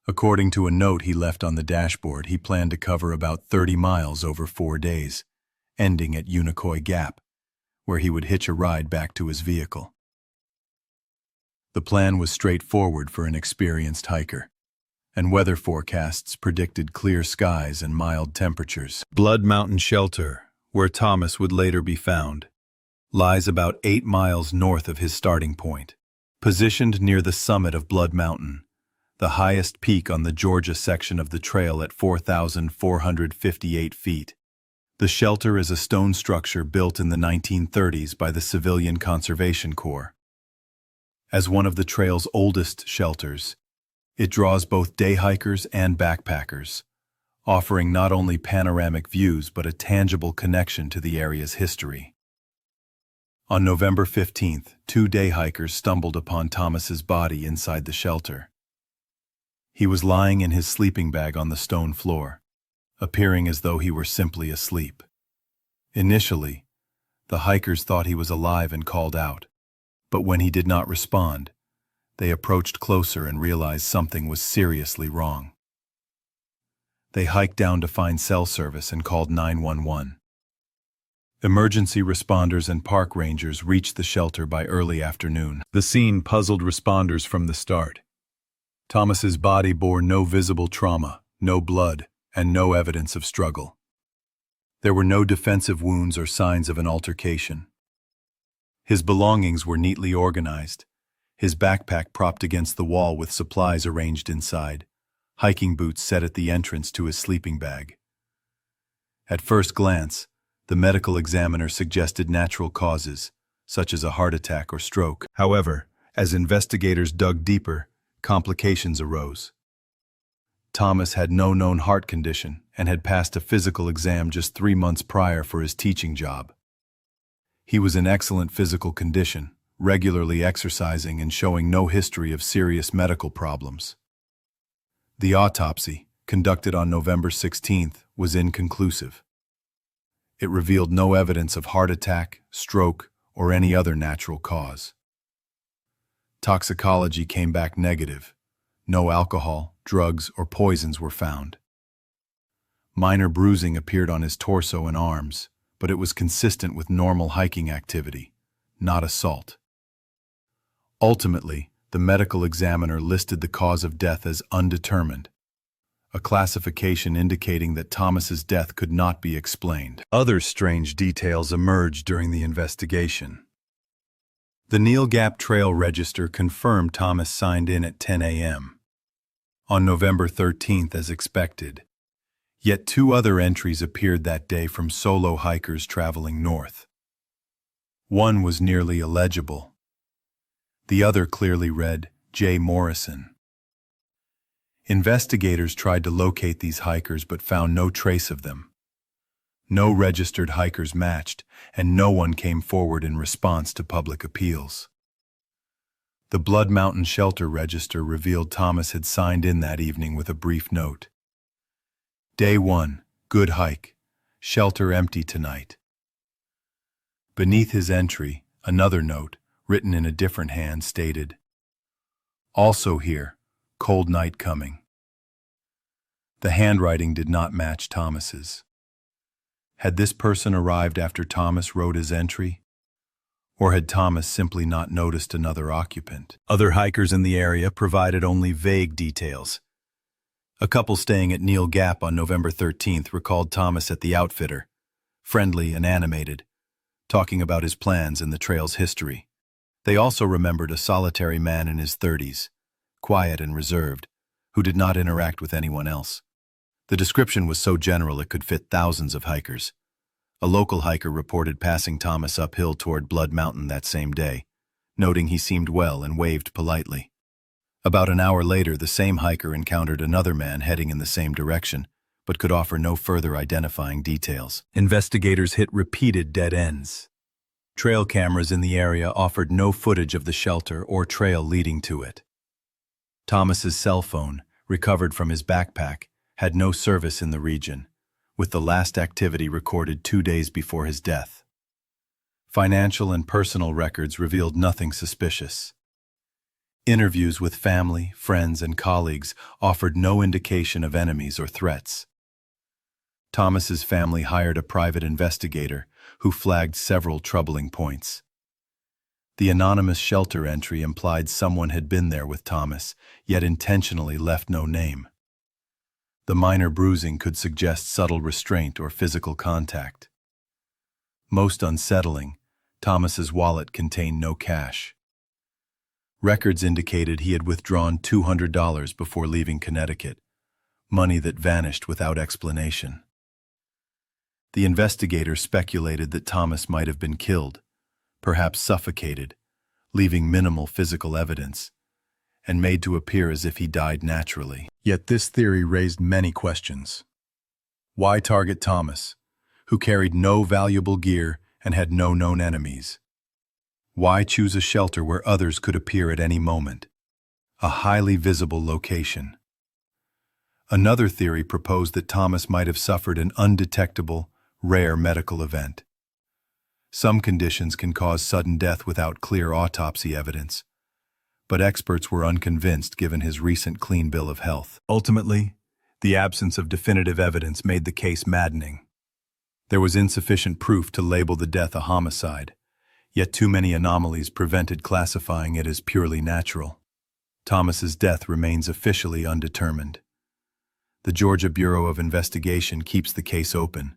According to a note he left on the dashboard, he planned to cover about 30 miles over 4 days, ending at Unicoi Gap, where he would hitch a ride back to his vehicle. The plan was straightforward for an experienced hiker, and weather forecasts predicted clear skies and mild temperatures. Blood Mountain Shelter, where Thomas would later be found, lies about 8 miles north of his starting point. Positioned near the summit of Blood Mountain, the highest peak on the Georgia section of the trail at 4,458 feet. The shelter is a stone structure built in the 1930s by the Civilian Conservation Corps. As one of the trail's oldest shelters, it draws both day hikers and backpackers, offering not only panoramic views but a tangible connection to the area's history. On November 15th, 2 day hikers stumbled upon Thomas's body inside the shelter. He was lying in his sleeping bag on the stone floor, appearing as though he were simply asleep. Initially, the hikers thought he was alive and called out, but when he did not respond, they approached closer and realized something was seriously wrong. They hiked down to find cell service and called 911. Emergency responders and park rangers reached the shelter by early afternoon. The scene puzzled responders from the start. Thomas's body bore no visible trauma, no blood, and no evidence of struggle. There were no defensive wounds or signs of an altercation. His belongings were neatly organized, his backpack propped against the wall with supplies arranged inside, hiking boots set at the entrance to his sleeping bag. At first glance, the medical examiner suggested natural causes, such as a heart attack or stroke. However, as investigators dug deeper, complications arose. Thomas had no known heart condition and had passed a physical exam just 3 months prior for his teaching job. He was in excellent physical condition, regularly exercising and showing no history of serious medical problems. The autopsy, conducted on November 16th, was inconclusive. It revealed no evidence of heart attack, stroke, or any other natural cause. Toxicology came back negative. No alcohol, drugs, or poisons were found. Minor bruising appeared on his torso and arms, but it was consistent with normal hiking activity, not assault. Ultimately, the medical examiner listed the cause of death as undetermined, a classification indicating that Thomas's death could not be explained. Other strange details emerged during the investigation. The Neil Gap Trail Register confirmed Thomas signed in at 10 a.m. On November 13th, as expected, Yet two other entries appeared that day from solo hikers traveling north. One was nearly illegible. The other clearly read, J. Morrison. Investigators tried to locate these hikers but found no trace of them. No registered hikers matched, and no one came forward in response to public appeals. The Blood Mountain Shelter Register revealed Thomas had signed in that evening with a brief note. Day 1, good hike. Shelter empty tonight. Beneath his entry, another note, written in a different hand, stated, Also here, cold night coming. The handwriting did not match Thomas's. Had this person arrived after Thomas wrote his entry? Or had Thomas simply not noticed another occupant? Other hikers in the area provided only vague details. A couple staying at Neal Gap on November 13th recalled Thomas at the outfitter, friendly and animated, talking about his plans and the trail's history. They also remembered a solitary man in his 30s, quiet and reserved, who did not interact with anyone else. The description was so general it could fit thousands of hikers. A local hiker reported passing Thomas uphill toward Blood Mountain that same day, noting he seemed well and waved politely. About an hour later, the same hiker encountered another man heading in the same direction, but could offer no further identifying details. Investigators hit repeated dead ends. Trail cameras in the area offered no footage of the shelter or trail leading to it. Thomas's cell phone, recovered from his backpack, had no service in the region, with the last activity recorded 2 days before his death. Financial and personal records revealed nothing suspicious. Interviews with family, friends, and colleagues offered no indication of enemies or threats. Thomas's family hired a private investigator who flagged several troubling points. The anonymous shelter entry implied someone had been there with Thomas, yet intentionally left no name. The minor bruising could suggest subtle restraint or physical contact. Most unsettling, Thomas's wallet contained no cash. Records indicated he had withdrawn $200 before leaving Connecticut, money that vanished without explanation. The investigator speculated that Thomas might have been killed, perhaps suffocated, leaving minimal physical evidence, and made to appear as if he died naturally. Yet this theory raised many questions. Why target Thomas, who carried no valuable gear and had no known enemies? Why choose a shelter where others could appear at any moment? A highly visible location. Another theory proposed that Thomas might have suffered an undetectable, rare medical event. Some conditions can cause sudden death without clear autopsy evidence, but experts were unconvinced given his recent clean bill of health. Ultimately, the absence of definitive evidence made the case maddening. There was insufficient proof to label the death a homicide, yet too many anomalies prevented classifying it as purely natural. Thomas's death remains officially undetermined. The Georgia Bureau of Investigation keeps the case open,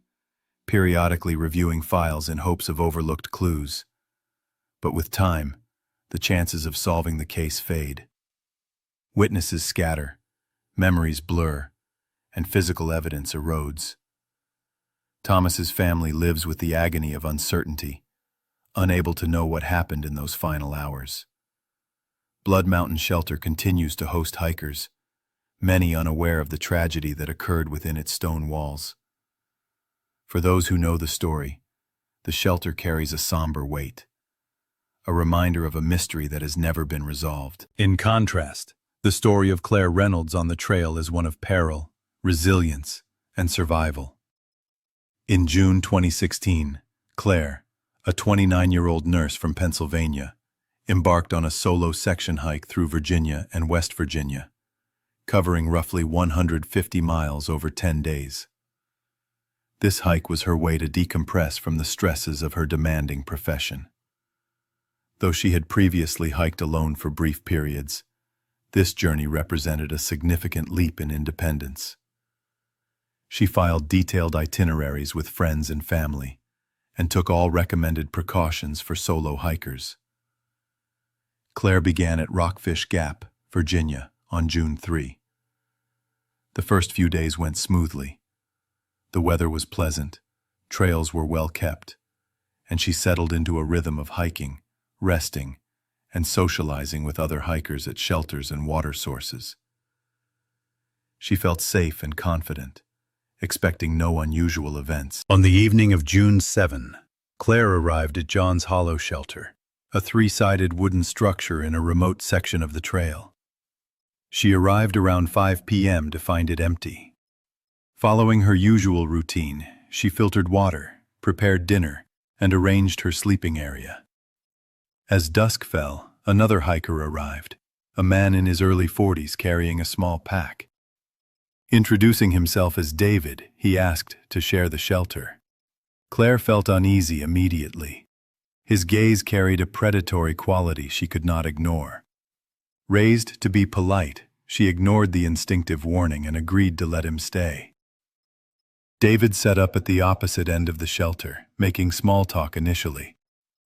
periodically reviewing files in hopes of overlooked clues. But with time, the chances of solving the case fade. Witnesses scatter, memories blur, and physical evidence erodes. Thomas's family lives with the agony of uncertainty, unable to know what happened in those final hours. Blood Mountain Shelter continues to host hikers, many unaware of the tragedy that occurred within its stone walls. For those who know the story, the shelter carries a somber weight, a reminder of a mystery that has never been resolved. In contrast, the story of Claire Reynolds on the trail is one of peril, resilience, and survival. In June 2016, Claire, a 29-year-old nurse from Pennsylvania, embarked on a solo section hike through Virginia and West Virginia, covering roughly 150 miles over 10 days. This hike was her way to decompress from the stresses of her demanding profession. Though she had previously hiked alone for brief periods, this journey represented a significant leap in independence. She filed detailed itineraries with friends and family, and took all recommended precautions for solo hikers. Claire began at Rockfish Gap, Virginia, on June 3. The first few days went smoothly, The weather was pleasant, trails were well kept, and she settled into a rhythm of hiking, resting, and socializing with other hikers at shelters and water sources. She felt safe and confident, expecting no unusual events. On the evening of June 7, Claire arrived at John's Hollow Shelter, a three-sided wooden structure in a remote section of the trail. She arrived around 5 p.m. to find it empty. Following her usual routine, she filtered water, prepared dinner, and arranged her sleeping area. As dusk fell, another hiker arrived, a man in his early 40s carrying a small pack. Introducing himself as David, he asked to share the shelter. Claire felt uneasy immediately. His gaze carried a predatory quality she could not ignore. Raised to be polite, she ignored the instinctive warning and agreed to let him stay. David set up at the opposite end of the shelter, making small talk initially,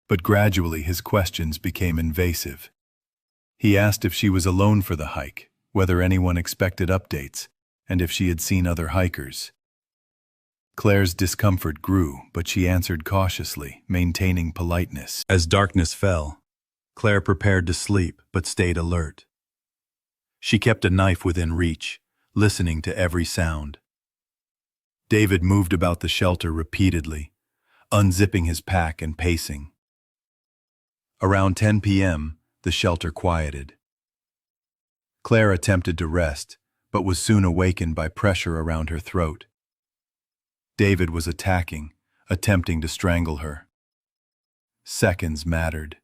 but gradually his questions became invasive. He asked if she was alone for the hike, whether anyone expected updates, and if she had seen other hikers. Claire's discomfort grew, but she answered cautiously, maintaining politeness. As darkness fell, Claire prepared to sleep but stayed alert. She kept a knife within reach, listening to every sound. David moved about the shelter repeatedly, unzipping his pack and pacing. Around 10 p.m., the shelter quieted. Claire attempted to rest, but was soon awakened by pressure around her throat. David was attempting to strangle her. Seconds mattered.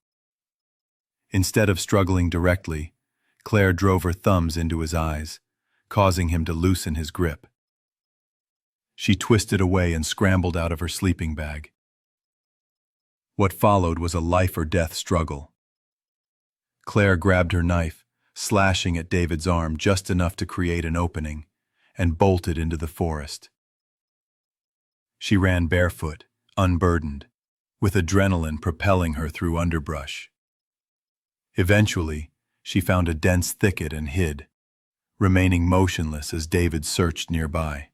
Instead of struggling directly, Claire drove her thumbs into his eyes, causing him to loosen his grip. She twisted away and scrambled out of her sleeping bag. What followed was a life-or-death struggle. Claire grabbed her knife, slashing at David's arm just enough to create an opening, and bolted into the forest. She ran barefoot, unburdened, with adrenaline propelling her through underbrush. Eventually, she found a dense thicket and hid, remaining motionless as David searched nearby.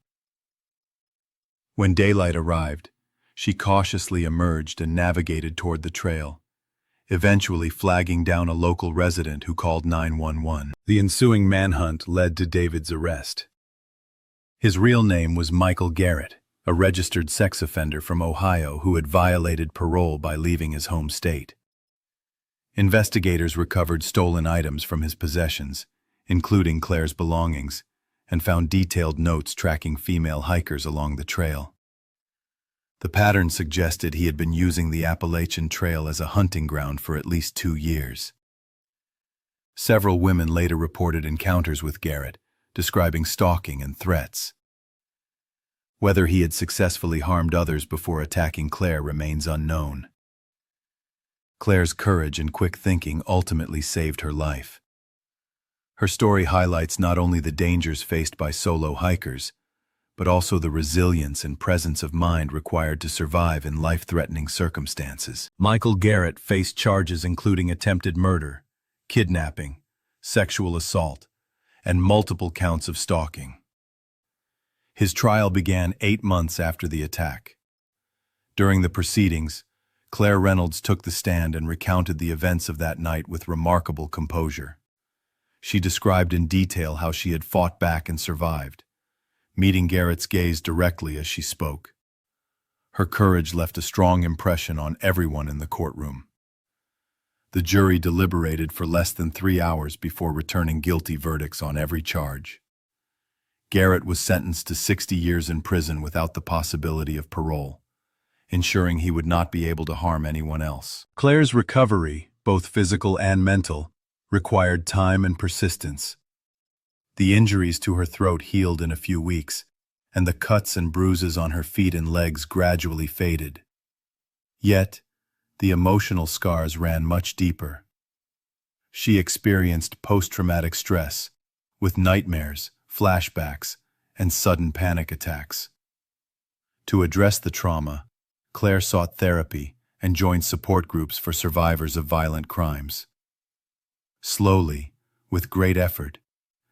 When daylight arrived, she cautiously emerged and navigated toward the trail, eventually flagging down a local resident who called 911. The ensuing manhunt led to David's arrest. His real name was Michael Garrett, a registered sex offender from Ohio who had violated parole by leaving his home state. Investigators recovered stolen items from his possessions, including Claire's belongings, and found detailed notes tracking female hikers along the trail. The pattern suggested he had been using the Appalachian Trail as a hunting ground for at least 2 years. Several women later reported encounters with Garrett, describing stalking and threats. Whether he had successfully harmed others before attacking Claire remains unknown. Claire's courage and quick thinking ultimately saved her life. Her story highlights not only the dangers faced by solo hikers, but also the resilience and presence of mind required to survive in life-threatening circumstances. Michael Garrett faced charges including attempted murder, kidnapping, sexual assault, and multiple counts of stalking. His trial began 8 months after the attack. During the proceedings, Claire Reynolds took the stand and recounted the events of that night with remarkable composure. She described in detail how she had fought back and survived, meeting Garrett's gaze directly as she spoke. Her courage left a strong impression on everyone in the courtroom. The jury deliberated for less than 3 hours before returning guilty verdicts on every charge. Garrett was sentenced to 60 years in prison without the possibility of parole, ensuring he would not be able to harm anyone else. Claire's recovery, both physical and mental, required time and persistence. The injuries to her throat healed in a few weeks, and the cuts and bruises on her feet and legs gradually faded. Yet, the emotional scars ran much deeper. She experienced post-traumatic stress, with nightmares, flashbacks, and sudden panic attacks. To address the trauma, Claire sought therapy and joined support groups for survivors of violent crimes. Slowly, with great effort,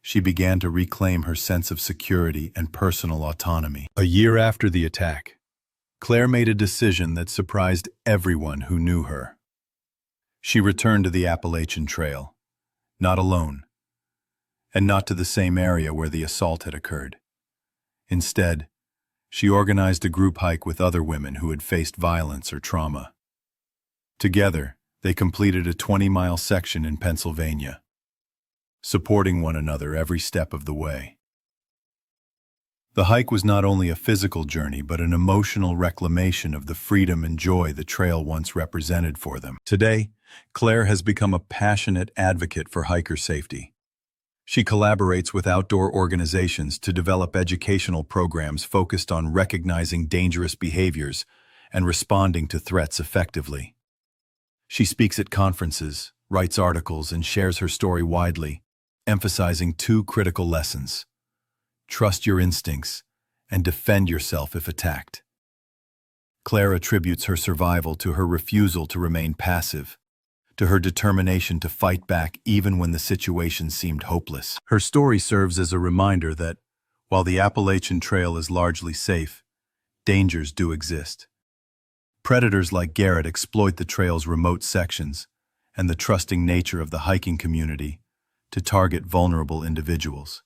she began to reclaim her sense of security and personal autonomy. A year after the attack, Claire made a decision that surprised everyone who knew her. She returned to the Appalachian Trail, not alone, and not to the same area where the assault had occurred. Instead, she organized a group hike with other women who had faced violence or trauma. Together, they completed a 20-mile section in Pennsylvania, supporting one another every step of the way. The hike was not only a physical journey, but an emotional reclamation of the freedom and joy the trail once represented for them. Today, Claire has become a passionate advocate for hiker safety. She collaborates with outdoor organizations to develop educational programs focused on recognizing dangerous behaviors and responding to threats effectively. She speaks at conferences, writes articles, and shares her story widely, emphasizing two critical lessons: trust your instincts and defend yourself if attacked. Claire attributes her survival to her refusal to remain passive, to her determination to fight back even when the situation seemed hopeless. Her story serves as a reminder that, while the Appalachian Trail is largely safe, dangers do exist. Predators like Garrett exploit the trail's remote sections and the trusting nature of the hiking community to target vulnerable individuals.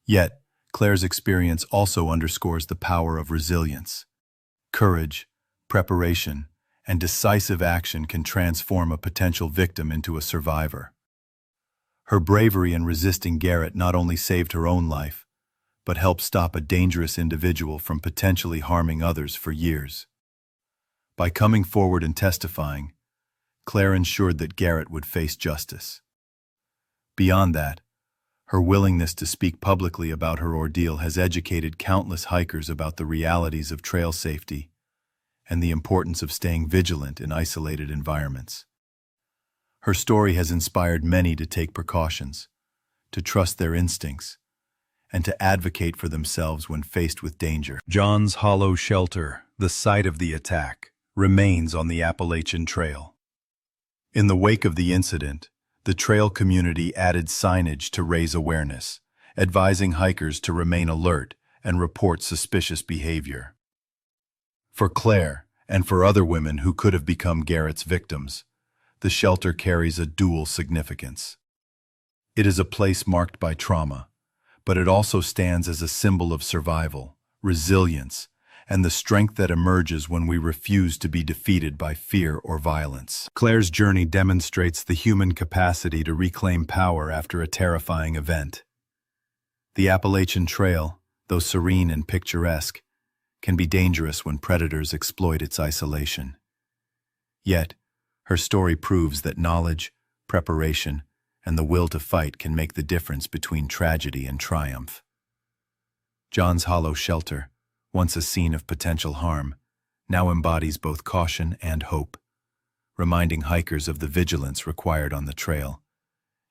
Yet, Claire's experience also underscores the power of resilience. Courage, preparation, and decisive action can transform a potential victim into a survivor. Her bravery in resisting Garrett not only saved her own life, but helped stop a dangerous individual from potentially harming others for years. By coming forward and testifying, Claire ensured that Garrett would face justice. Beyond that, her willingness to speak publicly about her ordeal has educated countless hikers about the realities of trail safety and the importance of staying vigilant in isolated environments. Her story has inspired many to take precautions, to trust their instincts, and to advocate for themselves when faced with danger. John's Hollow Shelter, the site of the attack, remains on the Appalachian Trail. In the wake of the incident, the trail community added signage to raise awareness, advising hikers to remain alert and report suspicious behavior. For Claire, and for other women who could have become Garrett's victims, the shelter carries a dual significance. It is a place marked by trauma, but it also stands as a symbol of survival, resilience, and the strength that emerges when we refuse to be defeated by fear or violence. Claire's journey demonstrates the human capacity to reclaim power after a terrifying event. The Appalachian Trail, though serene and picturesque, can be dangerous when predators exploit its isolation. Yet, her story proves that knowledge, preparation, and the will to fight can make the difference between tragedy and triumph. John's Hollow Shelter, once a scene of potential harm, now embodies both caution and hope, reminding hikers of the vigilance required on the trail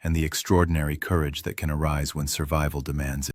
and the extraordinary courage that can arise when survival demands it.